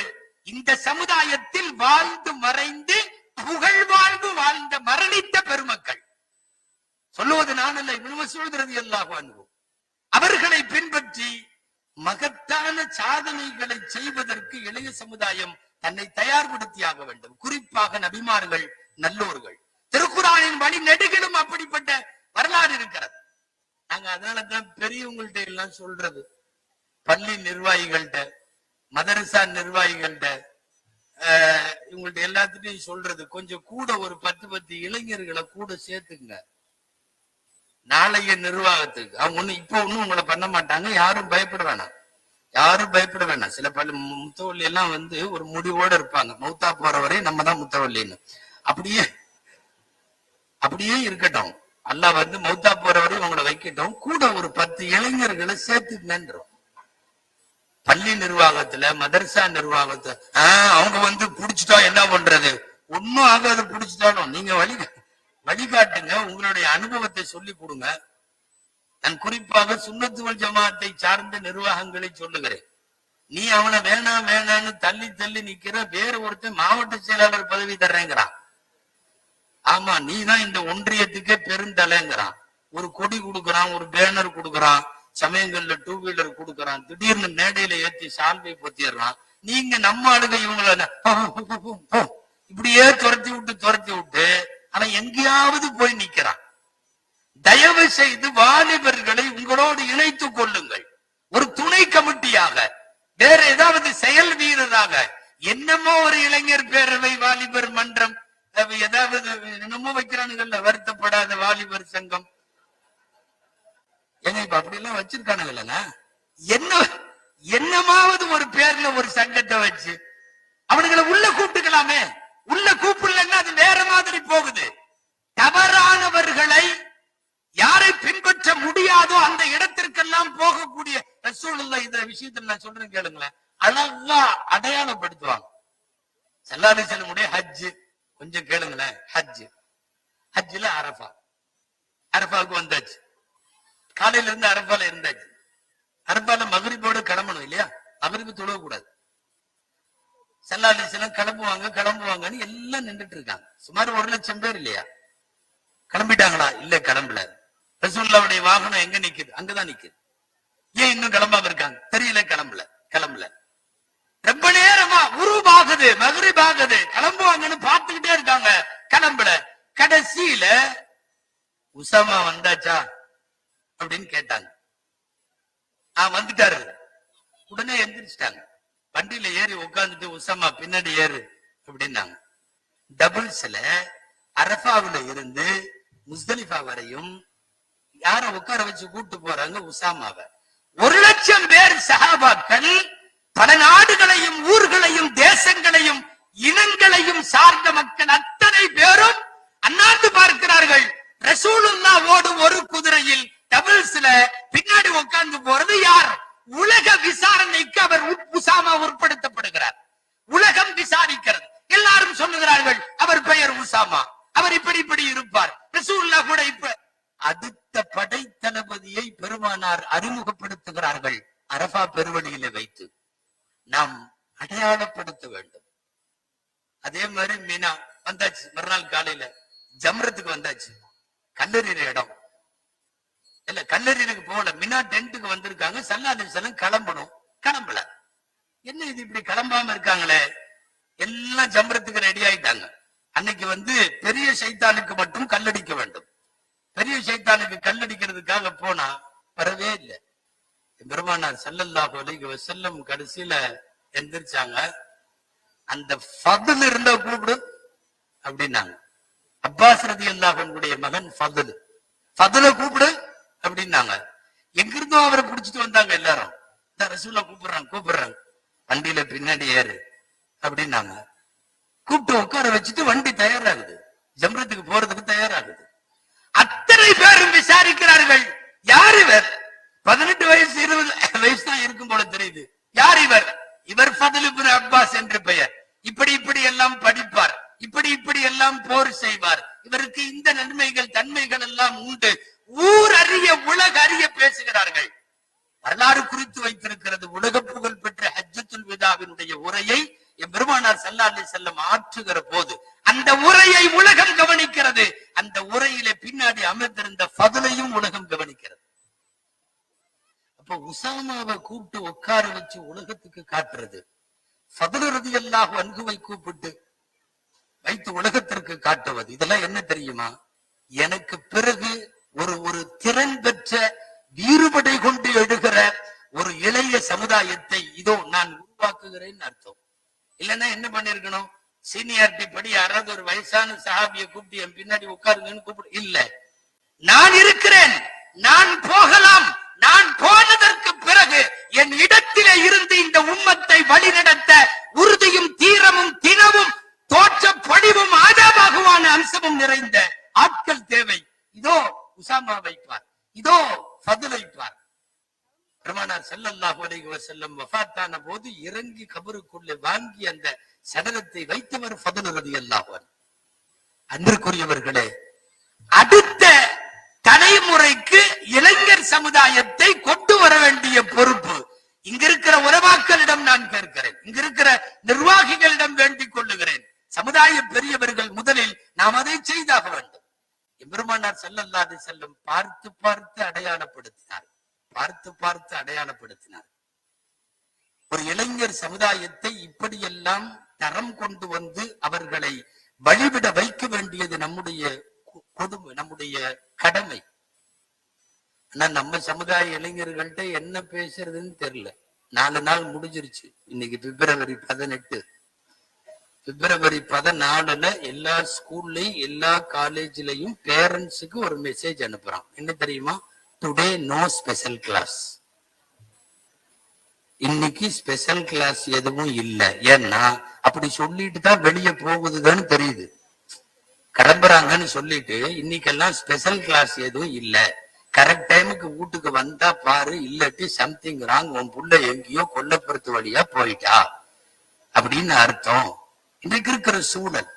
இந்த சமுதாயத்தில் வாழ்ந்து மறைந்து புகழ் வாழ்வு வாழ்ந்த மரணித்த பெருமக்கள். சொல்லுவது நான் அல்ல, இப்னு மஸ்ஊத் ரலியல்லாஹு அன்ஹு. அவர்களை பின்பற்றி மகத்தான சாதனைகளை செய்வதற்கு இளைய சமுதாயம் தன்னை தயார்படுத்தியாக வேண்டும். குறிப்பாக நபிமார்கள், நல்லோர்கள். திருக்குர்ஆனின் வழி நெடுகிலும் அப்படிப்பட்ட வரலாறு இருக்கிறது. நாங்க அதனாலதான் பெரியவங்கள்ட்ட எல்லாம் சொல்றது, பள்ளி நிர்வாகிகள்கிட்ட, மதரசா நிர்வாகிகள்கிட்ட, இவங்கள்ட்ட எல்லாத்துட்டையும் சொல்றது, கொஞ்சம் கூட ஒரு 10 இளைஞர்களை கூட சேர்த்துங்க நாளைய நிர்வாகத்துக்கு. அவங்க ஒண்ணு இப்ப ஒண்ணும் உங்களை பண்ண மாட்டாங்க. யாரும் பயப்பட வேணாம், யாரும் பயப்பட வேணாம். சில பள்ளி முத்தவள்ளி எல்லாம் ஒரு முடிவோட இருப்பாங்க, மௌத்தா போற வரை நம்ம தான் முத்தவள்ளின்னு. அப்படியே இருக்கட்டும். அல்லாஹ் மௌத்தா போற வரை உங்களை வைக்கட்டும். கூட ஒரு 10 இளைஞர்களை சேர்த்துக்கணும். பள்ளி நிர்வாகத்துல, மதரசா நிர்வாகத்துல அவங்க புடிச்சுட்டா என்ன பண்றது? ஒன்னும் ஆகாது. புடிச்சுட்டாலும் நீங்க வழிகாட்டுங்க, உங்களுடைய அனுபவத்தை சொல்லி கொடுங்க. நான் குறிப்பாக சுன்னத்து வல் ஜமாஅத்தை சார்ந்த நிர்வாகங்களை சொல்லுகிறேன். நீ அவனை வேணாம் வேணான்னு தள்ளி தள்ளி நிக்கிற, வேற ஒருத்தன் மாவட்ட செயலாளர் பதவி தர்றேங்கிறான். ஆமா, நீ தான் இந்த ஒன்றியத்துக்கே பெருந்தலைங்கிறான். ஒரு கொடி கொடுக்கறான், ஒரு பேனர் கொடுக்கறான், சமயங்கள்ல 2 வீலர் கொடுக்கறான், திடீர்னு மேடையில ஏற்றி சால்வை பொத்திடுறான். நீங்க நம்ம ஆளுங்க இவங்கள இப்படியே துரத்தி விட்டு ஆனா எங்கேயாவது போய் நிக்கிறான். தயவு செய்து வாலிபர்களை உங்களோடு இணைத்துக் கொள்ளுங்கள். ஒரு துணை கமிட்டியாக, வேற ஏதாவது செயல் வீரராக. என்னமோ ஒரு இளைஞர் பேரவை, வாலிபர் மன்றம், ஏதாவது என்னமோ வைக்கிறானுங்கல்ல, வருத்தப்படாத வாலிபர் சங்கம். ஏங்க இப்ப அப்படி எல்லாம் வச்சிருக்கானுங்கல்ல, என்னமாவது ஒரு பேர்ல ஒரு சங்கத்தை வச்சு அவனுங்களை உள்ள கூப்பிட்டுக்கலாமே. உள்ள கூப்பிடலன்னா அது வேற மாதிரி போகுது. தவறானவர்களை யாரை பின்பற்ற முடியாதோ அந்த இடத்திற்கெல்லாம் போகக்கூடிய ரசூலுல்லாஹ் இந்த விஷயத்துல நான் சொல்றேன் கேளுங்களேன், அழகா அடையாளப்படுத்துவாங்க. ஸல்லல்லாஹு அலைஹி வஸல்லம் ஹஜ் கொஞ்சம் கேளுங்களேன். ஹஜ்ல அரஃபாவுக்கு வந்தாச்சு. காலையில இருந்து அரஃபால இருந்தாச்சு. அரஃபால மக்ரிபோட கிளம்பணும் இல்லையா? மக்ரிபு தொழக்கூடாது. ஸல்லல்லாஹு அலைஹி வஸல்லம் கிளம்புவாங்கன்னு எல்லாம் நின்றுட்டு இருக்காங்க. சுமார் 1 லட்சம் பேர் இல்லையா? கிளம்பிட்டாங்களா? இல்ல, கிளம்பல. ரசூலுல்லாஹ்வுடைய வாகனம் எங்க நிக்குது? அங்கதான் நிக்குது. ஏன் இன்னும் கிளம்பாம இருக்காங்க? தெரியல. கிளம்பல. ரொம்ப நேரமா உருவாகுது, மக்ரிப் ஆகுது, கிளம்புவாங்கன்னு பார்த்துக்கிட்டே இருக்காங்க, கிளம்பல. கடைசியில உசாமா வந்தாச்சா அப்படின்னு கேட்டாங்க. வந்துட்டாரு. உடனே எந்திரிச்சிட்டாங்க. வண்டியில ஏறி உட்கார்ந்துட்டு உசாமா பின்னாடி ஏறு அப்படின்னாங்க. டபுள்ஸ்ல அரஃபாவுல இருந்து முஸ்தலிஃபா வரையும் யார உட்கார வச்சு கூட்டு போறாங்க? உசாமாவை. 1,00,000 பேர் சஹாபாக்கள் பல நாடுகளையும் ஊர்களையும் தேசங்களையும் இனங்களையும் சார்ந்த மக்கள் அத்தனை பேரும் அண்ணாந்து பார்க்கிறார்கள். ரசூலுல்லாஹ்வோடு ஒரு குதிரையில் டபுள்ஸ்ல பின்னாடி உட்கார்ந்து போறது யார்? உலக விசாரணைக்கு அவர் உசாமா உட்படுத்தப்படுகிறார். உலகம் விசாரிக்கிறது. எல்லாரும் சொல்லுகிறார்கள் அவர் பெயர் உசாமா, அவர் இப்படி இப்படி இருப்பார். ரசூலுல்லாஹ் கூட இப்ப அடுத்த படை தளபதியை பெருமானார் அறிமுகப்படுத்துகிறார்கள். அரஃபா பெருவழியில வைத்து நாம் அடையாளப்படுத்த வேண்டும். அதே மாதிரி மீனா வந்தாச்சு. மறுநாள் காலையில ஜம்ரத்துக்கு வந்தாச்சு. கல்லறிற இடம் இல்ல, கல்லறிக்கு போகல, மினா டென்ட்டுக்கு வந்திருக்காங்க. ஸல்லல்லாஹு அலைஹி வஸல்லம் கிளம்பணும், கிளம்பல. என்ன இது இப்படி கிளம்பாம இருக்காங்களே? எல்லாம் ஜம்ரத்துக்கு ரெடி ஆயிட்டாங்க. அன்னைக்கு பெரிய சைத்தானுக்கு மட்டும் கல்லடிக்க வேண்டும். பெரிய சைத்தானுக்கு கல்லடிக்கிறதுக்காக போனா வரவே இல்லை. பெருமானார் ஸல்லல்லாஹு அலைஹி வஸல்லம் கடைசியில எந்திரிச்சாங்க. அந்த ஃபதுல் இருந்த கூப்பிடு அப்படின்னாங்க. அப்பாஸ் ரலியல்லாஹு அன்ஹுடைய மகன் ஃபதுல், ஃபதுல கூப்பிடு அப்படின்னாங்க. எங்கிருந்தோ அவரை பிடிச்சிட்டு வந்தாங்க எல்லாரும். ரசூலுல்லாஹ் கூப்பிடுறாங்க. வண்டியில பின்னாடி ஏறு அப்படின்னாங்க. கூப்பிட்டு உட்கார வச்சுட்டு வண்டி தயாராகுது, ஜம்ரத்துக்கு போறதுக்கு தயாராகுது. அத்தனை பேரும் விசாரிக்கிறார்கள். யார் இவர்? 18 வயசு 20 வயசு தான் இருக்கும் போல தெரியுது. யார் இவர்? இவர் ஃபதுல் இப்னு அப்பாஸ் என்று பெயர். இப்படி இப்படி எல்லாம் படிப்பார், இப்படி இப்படி எல்லாம் போர் செய்வார். இவருக்கு இந்த நன்மைகள் தன்மைகள் எல்லாம் உண்டு. ஊர் அறிய உலக அறிய பேசுகிறார்கள். வரலாறு குறித்து வைத்திருக்கிறது. உலக புகழ் பெற்ற ஹஜ்ஜத்துல் விதாவினுடைய உரையை பெருமானார் ஸல்லல்லாஹு அலைஹி வஸல்லம் ஆற்றுகிற போது அந்த உரையை உலகம் கவனிக்கிறது. அந்த உரையிலே பின்னாடி அமர்ந்திருந்த ஃபதுலையும் உலகம் கவனிக்கிறது. அப்ப உசாமாவை கூப்பிட்டு உட்கார வச்சு உலகத்துக்கு காட்டுறது, ஃபதுல் ரலியல்லாஹு அன்ஹுவை கூப்பிட்டு வைத்து உலகத்திற்கு காட்டுவது, இதெல்லாம் என்ன தெரியுமா? எனக்கு பிறகு ஒரு திறன் பெற்ற வீறுபடை கொண்டு எழுகிற ஒரு இளைய சமுதாயத்தை இதோ நான் உருவாக்குகிறேன் அர்த்தம். இல்லைன்னா என்ன பண்ணிருக்கணும்? சீனியாரிட்டி படி யாராவது ஒரு வயசான சஹாபியை கூப்பிட்டு என் பின்னாடி உட்காருங்கன்னு கூப்பிடு. இல்ல, நான் இருக்கிறேன், நான் போகலாம். நான் போனதற்கு பிறகு என் இடத்திலே இருந்து இந்த உம்மத்தை வழிநடத்த உறுதியும் தீரமும் தினமும் தோற்ற படிவும் ஆதாபாகுவான அம்சமும் நிறைந்த ஆட்கள் தேவை. இதோ உசாமா வைப்பார், இதோ ஃபதுல் வைப்பார். பெருமானார் ஸல்லல்லாஹு அலைஹி வஸல்லம் வஃபாத்தான போது இறங்கி கபருக்குள்ளே வாங்கி அந்த சடலத்தை வைத்தவர் ஃபதுல் ரலியல்லாஹு அன்ஹு. அன்பிற்குரியவர்களே, அடுத்த தலைமுறைக்கு இளைஞர் சமுதாயத்தை கொண்டு வர வேண்டிய பொறுப்பு இங்க இருக்கிற உலமாக்களிடம் நான் கேட்கிறேன், இங்க இருக்கிற நிர்வாகிகளிடம் வேண்டிக் கொள்ளுகிறேன். சமுதாய பெரியவர்கள் முதலில் நாம் அதை செய்தாக வேண்டும். பெருமானார் ஸல்லல்லாஹு அலைஹி வஸல்லம் பார்த்து பார்த்து அடையாளப்படுத்தினார், பார்த்து பார்த்து அடையாளப்படுத்தினார். ஒரு இளைஞர் சமுதாயத்தை இப்படியெல்லாம் தரம் கொண்டு வந்து அவர்களை வழிவிட வைக்க வேண்டியது நம்முடைய கொடுமை, நம்முடைய கடமை. ஆனா நம்ம சமுதாய இளைஞர்கள்ட்ட என்ன பேசுறதுன்னு தெரியல. 4 நாள் முடிஞ்சிருச்சு. இன்னைக்கு பிப்ரவரி 18. பிப்ரவரி 14 எல்லா ஸ்கூல்லையும் எல்லா காலேஜ்லயும் பேரண்ட்ஸுக்கு ஒரு மெசேஜ் அனுப்புறான். என்ன தெரியுமா? Today no special class. இன்னைக்கு ஸ்பெஷல் கிளாஸ் எதுவும் இல்லை. ஏன்னா அப்படி சொல்லிட்டு தான் வெளியே போகுதுன்னு தெரியுது. கிளம்புறாங்கன்னு சொல்லிட்டு இன்னைக்கெல்லாம் ஸ்பெஷல் கிளாஸ் எதுவும் இல்லை, கரெக்ட் டைமுக்கு வீட்டுக்கு வந்தா பாரு, இல்லாட்டி சம்திங் ராங், உன் புள்ள எங்கேயோ கொல்லப்புறத்து வழியா போயிட்டா அப்படின்னு அர்த்தம். இன்றைக்கு இருக்கிற சூழல்.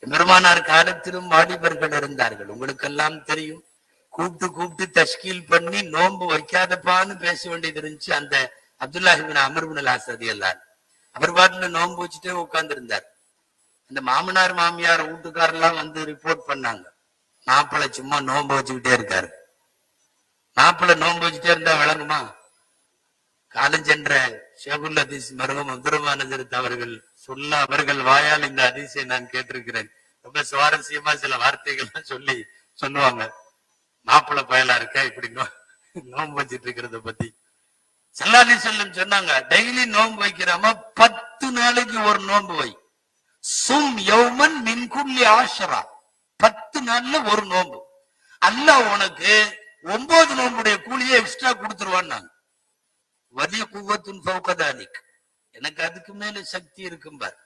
பெருமானார் காலத்திலும் வாலிபர்கள் இருந்தார்கள், உங்களுக்கெல்லாம் தெரியும். கூப்பிட்டு தஷ்கீல் பண்ணி நோன்பு வைக்காதப்பான்னு பேச வேண்டியது இருந்துச்சு. அந்த அப்துல்லாஹ் இப்னு அம்ர் இப்னு அல்-ஆஸ் ரலியல்லாஹு அன்ஹு அவர் பாட்டுல நோன்பு வச்சுட்டே உட்கார்ந்து இருந்தார். அந்த மாமனார் மாமியார் வீட்டுக்காரெல்லாம் வந்து ரிப்போர்ட் பண்ணாங்க, மாப்பிள்ளை சும்மா நோன்பு வச்சுக்கிட்டே இருக்காரு. மாப்பிள்ளை நோன்பு வச்சுட்டே இருந்தா விளங்குமா? காலஞ்சென்ற ஷேகுல் ஹதீஸ் மருகம் அப்துர்ரஹ்மான் அவர்கள் சொல்ல, அவர்கள் வாயால் இந்த ஹதீஸை நான் கேட்டிருக்கிறேன். ரொம்ப சுவாரஸ்யமா சில வார்த்தைகள்லாம் சொல்லுவாங்க. மாப்பிள்ளை பயலா இருக்க இப்படி நோன்பு வச்சிட்டு இருக்கிறத பத்தி ஸல்லல்லாஹு அலைஹி வஸல்லம் சொன்னாங்க, டெய்லி நோன்பு வைக்கிறாம 10 நாளைக்கு ஒரு நோன்பு வை. சும் யௌமன் மின் குல்லி ஆஷரா, 10 நாள்ல ஒரு நோன்பு. அல்லாஹ் உனக்கு 9 நோன்புடைய கூலியை எக்ஸ்ட்ரா கொடுத்துருவான். வலிய குவத்துன் ஃபௌகதாலிக், எனக்கு அதுக்கு மேல சக்தி இருக்கும் பார்.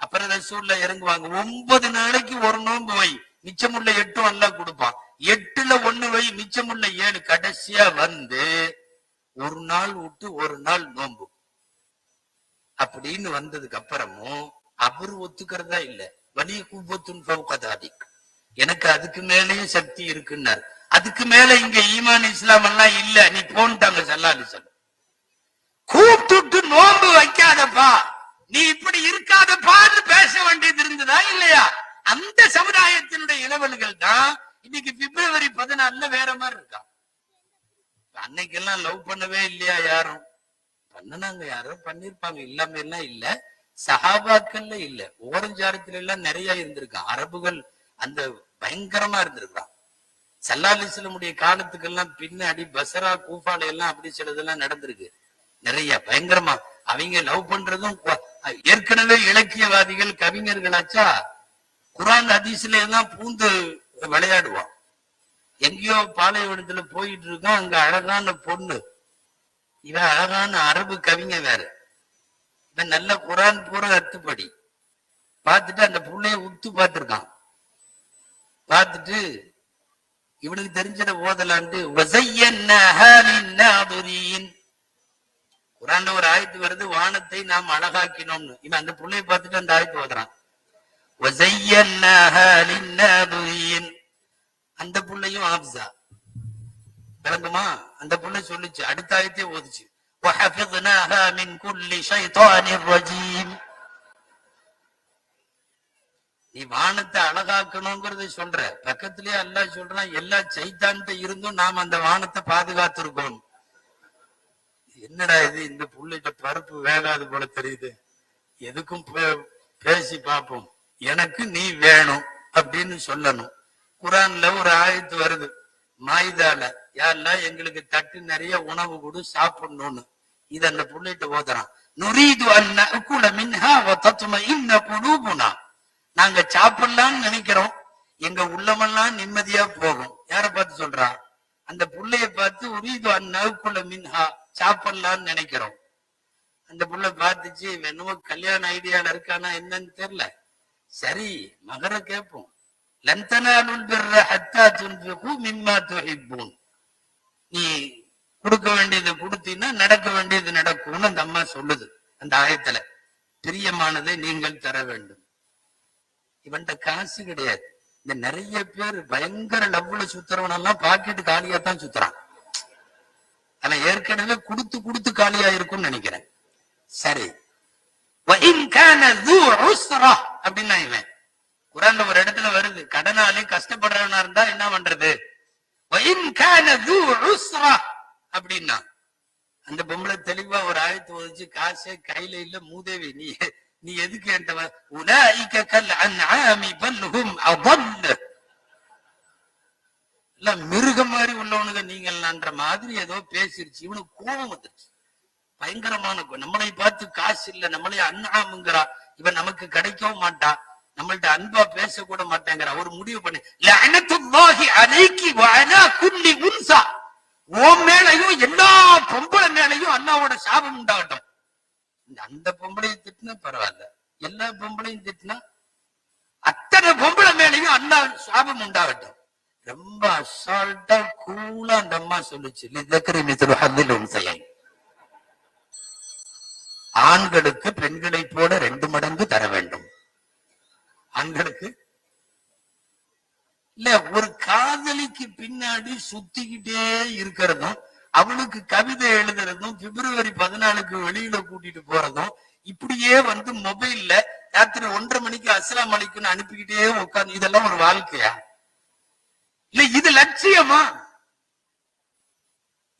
அப்புறம் ரசூலுல்லாஹ் இறங்குவாங்க, 9 நாளைக்கு ஒரு நோன்பு வை, மிச்சமுள்ள 8 அல்லாஹ் கொடுப்பான். 8ல 1 வை, மிச்சமுள்ள 7. கடைசியா வந்து ஒரு நாள் விட்டு ஒரு நாள் நோன்பு அப்படின்னு வந்ததுக்கு அப்புறமும் அவர் ஒத்துக்கிறதா இல்ல. வலிய குவத்துன் ஃபௌகதாலிக், எனக்கு அதுக்கு மேலேயும் சக்தி இருக்குன்னார். அதுக்கு மேல இங்க ஈமான் இஸ்லாம் எல்லாம் இல்ல, நீ போன்ட்டாங்க ஸல்லல்லாஹு அலைஹி வஸல்லம். கூப்பிட்டு நோன்பு வைக்காதப்பா, நீ இப்படி இருக்காதப்பான்னு பேச வேண்டியது இருந்ததா இல்லையா? அந்த சமுதாயத்தினுடைய இளவல்கள் தான் இன்னைக்கு பிப்ரவரி 14 வேற மாதிரி இருக்கா. அன்னைக்கெல்லாம் லவ் பண்ணவே இல்லையா யாரும்? பண்ணனாங்க, யாரும் பண்ணிருப்பாங்க, இல்லாம எல்லாம் இல்ல. சஹாபாக்கள்ல இல்ல, ஓரஞ்சாரத்துல எல்லாம் நிறைய இருந்திருக்கான். அரபுகள் அந்த பயங்கரமா இருந்திருக்கான். ஸல்லல்லாஹு அலைஹி வஸல்லம் காலத்துக்கெல்லாம் பின்னாடி பஸ்ரா கூஃபால எல்லாம் அப்படி சிலதெல்லாம் நடந்திருக்கு நிறைய பயங்கரமா. அவங்க லவ் பண்றதும் ஏற்கனவே இலக்கியவாதிகள் கவிஞர்களாச்சா, குர்ஆன் ஹதீஸ்ல எல்லாம் பூந்து விளையாடுவான். எங்கேயோ பாலைவனத்துல போயிட்டு இருக்கான், அங்க அழகான பொண்ணு, இவன் அழகான அரபு கவிஞ வேற, இவன் நல்ல குர்ஆன் பூரா அத்துப்படி பார்த்துட்டு அந்த புள்ளைய உத்து பார்த்திருக்கான். பார்த்துட்டு இவனுக்கு தெரிஞ்சத ஓதலான்ட்டு குர்ஆன்ல ஒரு ஆயத்து வருது, வானத்தை நாம் அழகாக்கினோம்னு. இவன் அந்த புள்ளைய பார்த்துட்டு அந்த ஆயத்து ஓதுறான். அந்த புள்ளையும் ஆப்ஸா விளங்குமா? அந்த புள்ளை சொல்லிச்சு, அடுத்த ஆயத்தே ஓதுச்சு, நீ வானத்தை அழகாக்கணுங்கிறத சொல்ற, பக்கத்திலேயே அல்லாஹ் சொல்றான், எல்லா சைத்தான்கிட்ட இருந்தும் நாம் அந்த வானத்தை பாதுகாத்திருக்கோம். என்னடா இது, இந்த புள்ளிட்ட பருப்பு வேகாது போல தெரியுது, எதுக்கும் பேசி பார்ப்போம், எனக்கு நீ வேணும் அப்படின்னு சொல்லணும். குர்ஆன்ல ஒரு ஆயத்து வருது மாயிதால, யாரெல்லாம் எங்களுக்கு தட்டு நிறைய உணவு கொடு சாப்பிடணும்னு. இது அந்த புள்ளிட்ட ஓதுறான். நுரீது அன் நஅகுல மின்ஹா வ தத்மஇன்ன குலூபுனா, நாங்க சாப்பிடலாம்னு நினைக்கிறோம், எங்க உள்ளமெல்லாம் நிம்மதியா போகும். யார பார்த்து சொல்றான்? அந்த புள்ளைய பார்த்து உரீது அன் நஅகுல மின்ஹா, சாப்பிடலாம்னு நினைக்கிறோம். அந்த புள்ள பார்த்துச்சு, என்னமோ கல்யாண ஐடியால இருக்கானா என்னன்னு தெரியல. சரி மகர கேட்போம். லன் தனாலுல் பிர்ர ஹத்தா துன்ஃபிகு மிம்மா துஹிப்பூன், நீ கொடுக்க வேண்டியது கொடுத்தீன்னா நடக்க வேண்டியது நடக்கும்னு அந்த அம்மா சொல்லுது அந்த ஆயத்துல. பிரியமானதை நீங்கள் தர வேண்டும். இவன்கிட்ட காசு கிடையாது. இந்த நிறைய பேர் பயங்கர லவ்ல சுத்துறவனெல்லாம் பாக்கெட்டு காலியா தான் சுத்துறான். ஆனா ஏற்கனவே கொடுத்து கொடுத்து காலியா இருக்கும்னு நினைக்கிறேன். சரி, அப்படின்னா இவன் குர்ஆன்ல ஒரு இடத்துல வருது, கடனாலே கஷ்டப்படுறவனா இருந்தா என்ன பண்றது? அப்படின்னா அந்த பொம்பளை தெளிவா ஒரு ஆயத்து ஓதிச்சு, காசே கையில இல்ல மூதேவி, நீ எதுக்கு என்கிட்ட? உலாயிக கல் அன்ஆமி பல் ஹும் அضل, எல்லாம் மிருகம் மாதிரி உள்ளவனுங்க நீங்கள்ன்ற மாதிரி ஏதோ பேசிருச்சு. இவனுக்கு கோபம் வந்துருச்சு, பயங்கரமான. நம்மளை பார்த்து காசு இல்ல, நம்மளே அன்ஆம்ங்கிறா, இவன் நமக்கு கிடைக்கவும் மாட்டா, நம்மள்ட்ட அன்பா பேசக்கூட மாட்டேங்கிற. ஒரு முடிவு பண்ணி, லஅனத்துல்லாஹி அலைக்கி வ அலா குல்லி உன்ஸா, உன் மேலையும் எல்லா பொம்பளை மேலையும் அல்லாஹ்வோட சாபம் உண்டாகட்டும். அந்த பொம்பளையை திட்டினா பரவாயில்ல, எல்லா பொம்பளையும் திட்டினா அத்தனை பொம்பளை மேலையும் அல்லாஹ் சாபம் உண்டாகட்டும். ரொம்ப அசால்ட்டா கூலா அந்த அம்மா சொல்லுச்சு, ஆண்களுக்கு பெண்களை போல 2 மடங்கு தர வேண்டும். ஆண்களுக்கு இல்ல, ஒரு காதலிக்கு பின்னாடி சுத்திக்கிட்டே இருக்கிறதும், அவளுக்கு கவிதை எழுதுறதும், பிப்ரவரி 14க்கு வெளியில கூட்டிட்டு போறதும், இப்படியே வந்து மொபைல்ல ராத்திரி 1:30 மணிக்கு அஸ்ஸலாமு அலைக்கும்னு அனுப்பிக்கிட்டே உட்கார்ந்து, இதெல்லாம் ஒரு வாழ்க்கையா? இல்ல இது லட்சியமா?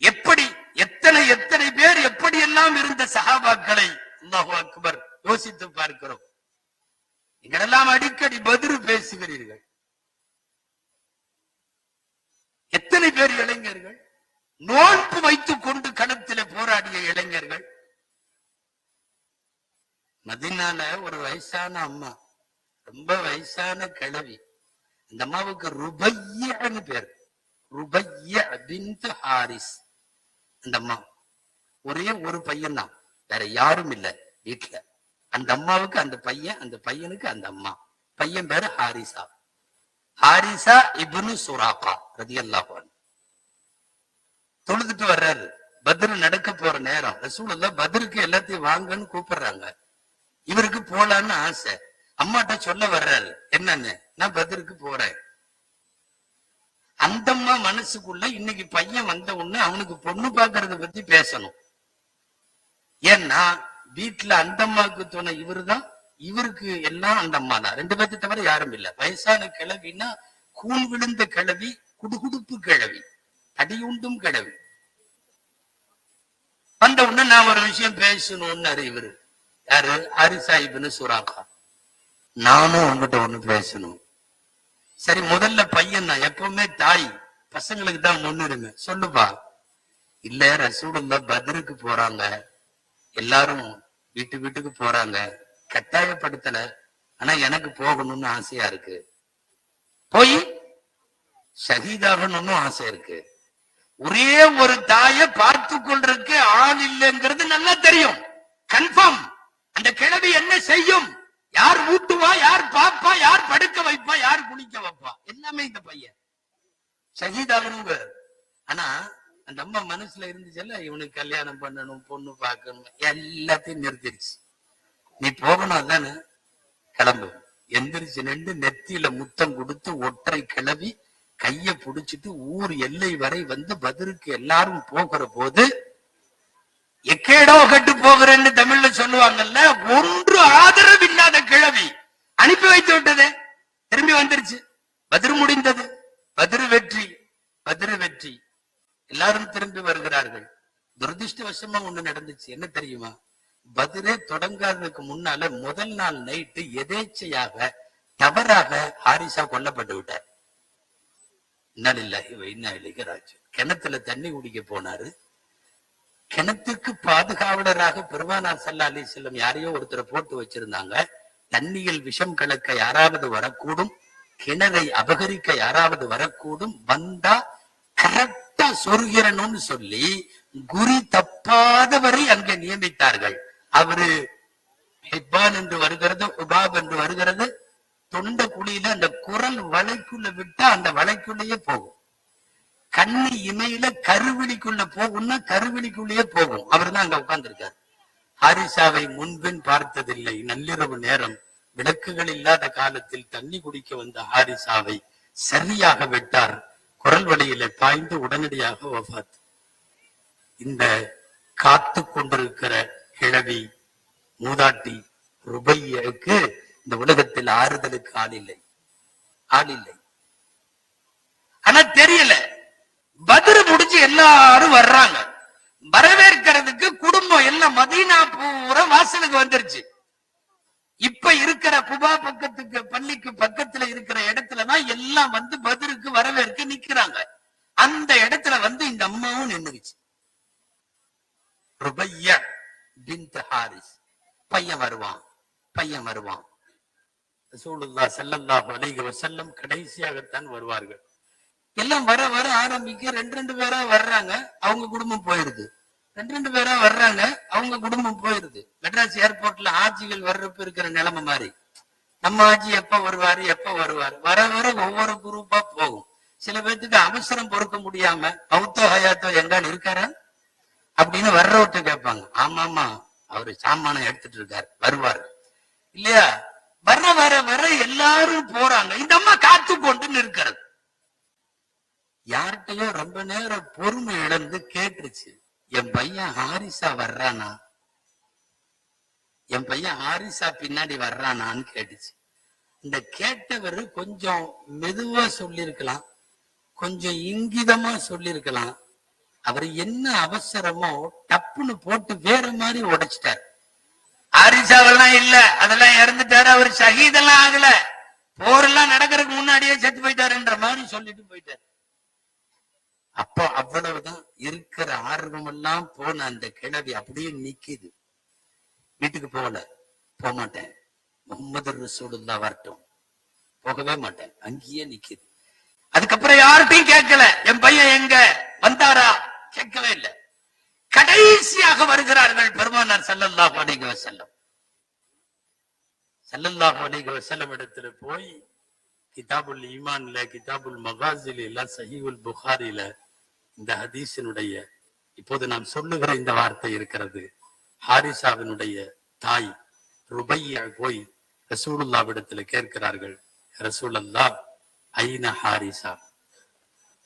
எப்படி எத்தனை எத்தனை பேர் எப்படி எல்லாம் இருந்த சஹாபாக்களை அல்லாஹு அக்பர் யோசித்து பார்க்கிறோம். நீங்களெல்லாம் அடிக்கடி பதில் பேசுகிறீர்கள். எத்தனை பேர் இளைஞர்கள் நோன்பு வைத்துக் கொண்டு களத்திலே போராடி போராடிய இளைஞர்கள். மதீனால ஒரு வயசான அம்மா, ரொம்ப வயசான கிழவி. அந்த அம்மாவுக்கு ருபையன்னு பேர், ருபைய பின்த் ஹாரிஸ். அந்த அம்மா ஒரே ஒரு பையன் தான், வேற யாரும் இல்ல வீட்டுல. அந்த அம்மாவுக்கு அந்த பையன், அந்த பையனுக்கு அந்த அம்மா. பையன் பேரு ஹாரிசா, ஹாரிசா இப்னு சுராகா ரலியல்லாஹு அன்ஹு. தொழுதுட்டு வர்றாரு. பத்ரு நடக்க போற நேரம், ரசூலுல்லாஹ் பத்ருக்கு எல்லாத்தையும் வாங்கன்னு கூப்பிடுறாங்க. இவருக்கு போலான்னு ஆசை. அம்மாட்ட சொல்ல வர்றாரு, என்னன்னு, நான் பத்ருக்கு போறேன். அந்த அம்மா மனசுக்குள்ள இன்னைக்கு பையன் வந்த உடனே அவனுக்கு பொண்ணு பாக்குறத பத்தி பேசணும். ஏன்னா வீட்டுல அந்த அம்மாவுக்கு துணை இவருதான், இவருக்கு எல்லாம் அந்த அம்மா தான். ரெண்டு பேர்த்து தவிர யாரும் இல்ல. வயசான கிழவின்னா கூன் விழுந்த கிழவி, குடுகுடுப்பு கிழவி, அடியுண்டும் கிழவி. வந்த உடனே நான் ஒரு விஷயம் பேசணும்னு இவரு. யாரு? ஹாரிசா இப்னு சுராகா. நானும் உங்ககிட்ட ஒண்ணு பேசணும். சரி, முதல்ல பையன் தான், எப்பவுமே தாய் பசங்களுக்கு தான் முன்னுரிமை. சொல்லுப்பா. இல்ல, ரசூலுல்லாஹ் பத்ருக்கு போறாங்க, எல்லாரும் வீட்டுக்கு போறாங்க, கட்டாயப்படுத்தல, ஆனா எனக்கு போகணும்னு ஆசையா இருக்கு, போய் ஷஹீதாகணும்னு ஆசை இருக்கு. ஒரே ஒரு தாயை பார்த்து கொள்றதுக்கு ஆள் இல்லைங்கிறது நல்லா தெரியும், கன்ஃபார்ம். அந்த கிழவி என்ன செய்யும், யார் ஊட்டுவா, யார் பாப்பா, யார் படுக்க வைப்பா, யார் குளிக்க வைப்பா, எல்லாமே இந்த பையன் ஷஹீதாகணுங்க. ஆனா அந்த அம்மா மனசுல இருந்துச்சுல்ல, இவனுக்கு கல்யாணம் பண்ணணும், பொண்ணு பார்க்கணும், எல்லாத்தையும் நிறுத்திருச்சு. நீ போகணும் அதானே, கிளம்பு. எந்திரிச்சு நின்று நெத்தியில முத்தம் கொடுத்து ஒற்றை கிளவி கைய புடிச்சிட்டு ஊர் எல்லை வரை வந்து பத்ருக்கு எல்லாரும் போகிற போது, எக்கேடோ கட்டு போகிறேன்னு தமிழ்ல சொல்லுவாங்கல்ல, ஒன்று ஆதரவு இல்லாத கிழவி அனுப்பி வைத்து விட்டது, திரும்பி வந்துருச்சு. பத்ரு முடிந்தது, பத்ரு வெற்றி, பத்ரு வெற்றி. எல்லாரும் திரும்பி வருகிறார்கள். துரதிருஷ்டவசமா ஒண்ணு நடந்துச்சு. என்ன தெரியுமா? பத்ரே தொடங்காததுக்கு முன்னால முதல் நாள் நைட்டு எதேச்சையாக தவறாக ஹாரிசா கொல்லப்பட்டு விட்டார். கிணத்துல தண்ணி குடிக்க போனாரு. கிணத்துக்கு பாதுகாவலராக பெருமானார் ஸல்லல்லாஹு அலைஹி வஸல்லம் யாரையோ ஒருத்தரை போட்டு வச்சிருந்தாங்க. தண்ணியில் விஷம் கலக்க யாராவது வரக்கூடும், கிணறை அபகரிக்க யாராவது வரக்கூடும், வந்தா கரெக்டா சொருகிறணும்னு சொல்லி குறி தப்பாதவரை அங்கே நியமித்தார்கள். அவரு ஹிப்பான் என்று வருகிறது, ஹுபாப் என்று வருகிறது. தொண்ட குழியில அந்த குரல் வளைக்குள்ள விட்டா அந்த வளைக்குள்ளேயே போகும். கண்ணி இமையில கருவிழிக்குள்ள போகும்னா கருவிழிக்குள்ளேயே போகும். அவர் தான் அங்க உட்கார்ந்து இருக்காரு. ஹாரிசாவை முன்பின் பார்த்ததில்லை. நள்ளிரவு நேரம், விளக்குகள் இல்லாத காலத்தில் தண்ணி குடிக்க வந்த ஹாரிசாவை சரியாக விட்டார். குரல் வழியில பாய்ந்து உடனடியாக வஃபாத். இந்த காத்து கொண்டிருக்கிற கிழவி மூதாட்டி ருபையக்கு இந்த உலகத்தில் ஆறுதலுக்கு ஆள் இல்லை, ஆள் இல்லை. ஆனா தெரியல, பத்ரு முடிச்சு எல்லாரும் வர்றாங்க. வரவேற்கிறதுக்கு குடும்பம் எல்லாம் மதீனா பூரா வாசலுக்கு வந்துருச்சு. இப்ப இருக்கிற குபா பக்கத்துக்கு பள்ளிக்கு பக்கத்துல இருக்கிற இடத்துலதான் எல்லாம் வந்து பத்ருக்கு வரவேற்க நிக்கிறாங்க. அந்த இடத்துல வந்து இந்த அம்மாவும் நின்னுச்சு. ருபைய பின்த் ஹாரிஸ். பையன் வருவான், பையன் வருவான். ரசூலுல்லாஹ் ஸல்லல்லாஹு அலைஹி வஸல்லம் கடைசியாகத்தான் வருவார்கள். எல்லாம் வர வர ஆரம்பிக்க ரெண்டு பேரா வர்றாங்க, அவங்க குடும்பம் போயிருது. ரெண்டு பேரா வர்றாங்க, அவங்க குடும்பம் போயிருது. மெட்ராஸ் ஏர்போர்ட்ல ஆட்சிகள் வர்றப்ப இருக்கிற நிலைமை மாதிரி, நம்ம ஆட்சி எப்ப வருவாரு எப்ப வருவாரு, வர வர ஒவ்வொரு குரூப்பா போகும். சில பேர்த்துக்கு அவசரம் பொறுக்க முடியாம பௌத்தோ ஹயாத்தோ எங்கான்னு இருக்காரா அப்படின்னு வர்றவர்கிட்ட கேட்பாங்க. ஆமாமா, அவரு சாமானம் எடுத்துட்டு இருக்காரு, வருவாரு இல்லையா. வர வர வர எல்லாரும் போறாங்க. இந்த அம்மா காத்து கொண்டு நிற்கிறது. யார்கிட்டயோ ரொம்ப நேரம் பொறுமை இழந்து கேட்டுருச்சு, என் பையன் ஹாரிசா வர்றானா, என் பையன் ஹாரிசா பின்னாடி வர்றானான்னு கேட்டுச்சு. இந்த கேட்டவரு கொஞ்சம் மெதுவா சொல்லிருக்கலாம், கொஞ்சம் இங்கிதமா சொல்லிருக்கலாம். அவர் என்ன அவசரமோ டப்புன்னு போட்டு வேற மாதிரி உடைச்சிட்டார். ஹாரிசாவெல்லாம் இல்ல, அதெல்லாம் இறந்துட்டாரு, அவர் ஷஹீதெல்லாம் ஆகல, போரெல்லாம் நடக்கிறதுக்கு முன்னாடியே செத்து போயிட்டாருன்ற மாதிரி சொல்லிட்டு போயிட்டாரு. அப்போ அவ்வளவுதான். இருக்கிற ஆர்வம் எல்லாம் போன அந்த கிழவி அப்படியே நிக்குது. வீட்டுக்கு போக மாட்டேன், முகமது ரசூலுல்லாஹ் வரட்டும், போகவே மாட்டேன், அங்கேயே நிக்குது. அதுக்கப்புறம் யார்கிட்டையும் கேட்கல, என் பையன் எங்க வந்தாரா, கேட்கவே இல்லை. கடைசியாக வருகிறார்கள் பெருமானார் ஸல்லல்லாஹு அலைஹி வஸல்லம். ஸல்லல்லாஹு அலைஹி வஸல்லம் இடத்துல போய் கிதாபுல் ஈமான்ல, கிதாபுல் மகாசில, எல்லாம் சஹீஹுல் புகாரில இந்த ஹதீஸினுடைய இப்போது நாம் சொல்லுகிற இந்த வார்த்தை இருக்கிறது. ஹாரிசாவினுடைய தாய் ருபையா போய் ரசூலுல்லாஹ்விடத்துல கேட்கிறார்கள், ரசூலல்லாஹ் ஐன ஹாரிசா,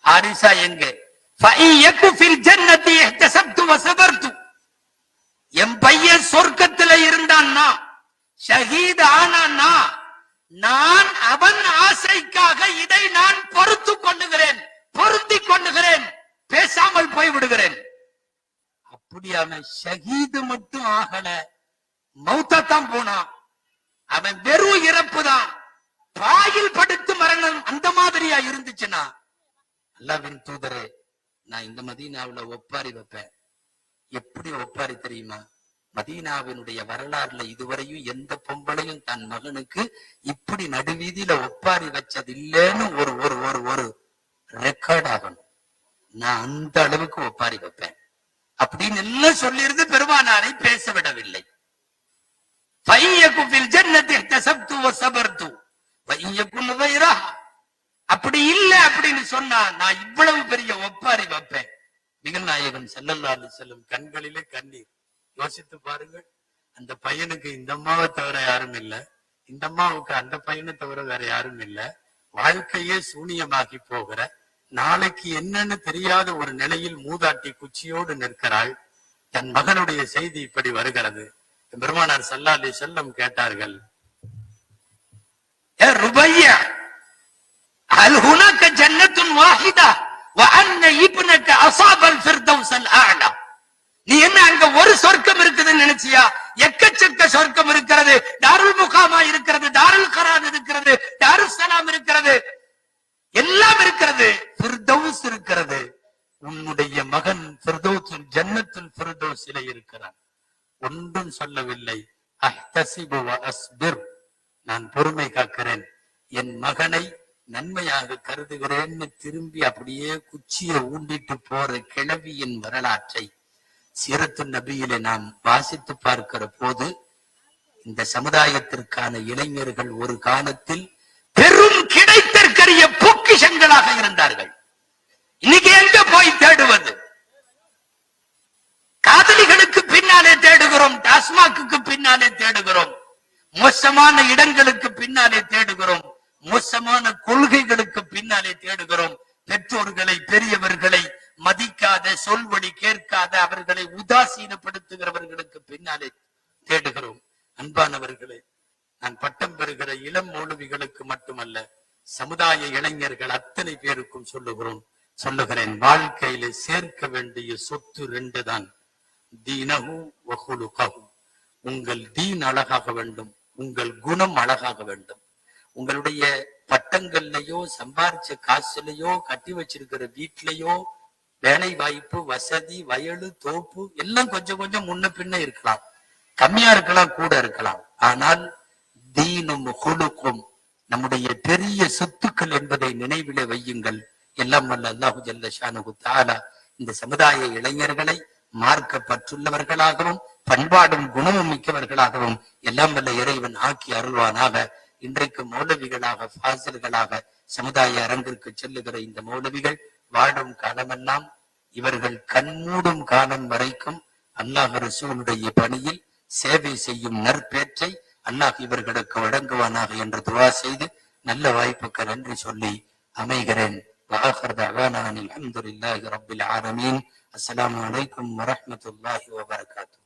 ஹாரிசா எங்க? என் பையன் சொர்க்கத்துல இருந்தான்னா, ஷஹீத் ஆனான்னா, நான் அவன் ஆசைக்காக இதை நான் பொறுத்துக் கொள்ளுகிறேன், பொருந்திக் கொள்ளுகிறேன், பேசாமல் போய்விடுகிறேன். அப்படி அவன் ஷஹீது மட்டும் ஆகல, மௌத்தான் போனான். அவன் வெறும் இறப்பு தான், பாயில் படுத்து மரணம் அந்த மாதிரியா இருந்துச்சுன்னா, அல்லாஹ்வின் தூதரே, நான் இந்த மதீனாவுல ஒப்பாரி வைப்பேன். எப்படி ஒப்பாரி தெரியுமா? மதீனாவினுடைய வரலாறுல இதுவரையும் எந்த பொம்பளையும் தன் மகனுக்கு இப்படி நடுவீதியில ஒப்பாரி வச்சது இல்லைன்னு ஒரு ஒரு ஒரு ஒரு ரெக்கார்ட் ஆகணும். நான் அந்த அளவுக்கு ஒப்பாரி வைப்பேன் அப்படின்னு எல்லாம் சொல்லியிருந்து பெருமானாரை பேச விடவில்லை. அப்படி இல்லை அப்படின்னு சொன்னா, நான் இவ்வளவு பெரிய ஒப்பாரி வைப்பேன். நிகழ் நாயகன் ஸல்லல்லாஹு அலைஹி வஸல்லம் கண்களிலே கண்ணீர். யோசித்து பாருங்கள், அந்த பையனுக்கு இந்த அம்மாவை தவிர யாரும் இல்ல, இந்த அம்மாவுக்கு அந்த பையனை தவிர வேற யாரும் இல்ல. வாழ்க்கையே சூனியமாகி போகிற, நாளைக்கு என்னன்னு தெரியாத ஒரு நிலையில் மூதாட்டி குச்சியோடு நிற்கிறாள். தன் மகனுடைய செய்தி இப்படி வருகிறது. பெருமானார் ஸல்லல்லாஹு அலைஹி வஸல்லம் கேட்டார்கள், ஏ ருபையா, ஹல் ஹுனக ஜன்னத்துன் வாஹிதா வ அன்ன இப்னக அஸாபல் ஃபிர்தௌஸல் அஅலா. நீ என்ன அங்க ஒரு சொர்க்கம் இருக்குதுன்னு நினைச்சியா? எக்கச்சக்க சொர்க்கம் இருக்கிறது. தாருல் முகாமா இருக்கிறது, தாருல் கரார் இருக்கிறது, தாருஸ் ஸலாம் இருக்கிறது, எல்லாம் இருக்கிறது. ஃபிர்தௌஸ் இருக்கிறது. உன்னுடைய மகன் ஃபிர்தௌஸுல் ஜன்னத்துல் ஃபிர்தௌஸிலே இருக்கிறான். ஒன்றும் சொல்லவில்லை. அஹ்தஸிபு வ அஸ்பிர், நான் பொறுமை காக்கிறேன், என் மகனை நன்மையாக கருதுகிறேன்னு திரும்பி அப்படியே குச்சியை ஊண்டிட்டு போற கிழவியின் வரலாற்றை சீரத்து நபியிலே நாம் வாசித்து பார்க்கிற போது, இந்த சமுதாயத்திற்கான இளைஞர்கள் ஒரு காலத்தில் பெரும் கிடைத்தற்கரிய பொக்கிஷங்களாக இருந்தார்கள். இன்னைக்கு எங்க போய் தேடுவது? காதலிகளுக்கு பின்னாலே தேடுகிறோம், டாஸ்மாக்கு பின்னாலே தேடுகிறோம், மோசமான இடங்களுக்கு பின்னாலே தேடுகிறோம், மோசமான கொள்கைகளுக்கு பின்னாலே தேடுகிறோம். பெற்றோர்களை, பெரியவர்களை மதிக்காத, சொல்வழி கேட்காத, அவர்களை உதாசீனப்படுத்துகிறவர்களுக்கு பின்னாலே தேடுகிறோம். அன்பானவர்களே, நான் பட்டம் பெறுகிற இளம் மௌலவிகளுக்கு மட்டுமல்ல, சமுதாய இளைஞர்கள் அத்தனை பேருக்கும் சொல்லுகிறேன், வாழ்க்கையில சேர்க்க வேண்டிய சொத்து 2 தான். தீனஹு வ குலுகஹு. உங்கள் தீன் அழகாக வேண்டும், உங்கள் குணம் அழகாக வேண்டும். உங்களுடைய பட்டங்கள்லயோ, சம்பாரிச்ச காசுலயோ, கட்டி வச்சிருக்கிற வீட்லயோ, வேலை வாய்ப்பு, வசதி, வயலு, தோப்பு எல்லாம் கொஞ்சம் கொஞ்சம் முன்ன பின்ன இருக்கலாம், கம்மியா இருக்கலாம், கூட இருக்கலாம். ஆனால் தீனும் குலுக்கும் நம்முடைய பெரிய சொத்துக்கள் என்பதை நினைவிலே வையுங்கள். எல்லாம் வல்ல அல்லாஹு ஜல்ல ஷானுஹு தஆலா இந்த சமுதாய இளைஞர்களை மார்க்கப்பட்டுள்ளவர்களாகவும் பண்பாடும் குணமும் மிக்கவர்களாகவும் எல்லாம் வல்ல இறைவன் ஆக்கி அருள்வானாக. இன்றைக்கு மௌலவிகளாக, ஃபாசில்களாக சமுதாய அரங்கிற்கு செல்லுகிற இந்த மௌலவிகள் வாழும் காலமெல்லாம், இவர்கள் கண்மூடும் காலம் வரைக்கும் அல்லாஹ் ரசூலுடைய பணியில் சேவை செய்யும் நற்பேற்றை அல்லாஹ் இவர்களுக்கு வழங்குவானாக என்று துவா செய்து நல்ல வாய்ப்புக்கு நன்றி சொல்லி அமைகிறேன். அல்ஹம்துலில்லாஹி ரப்பில் ஆலமீன். அஸ்ஸலாமு அலைக்கும் வரஹ்மத்துல்லாஹி வபரகாத்துஹு.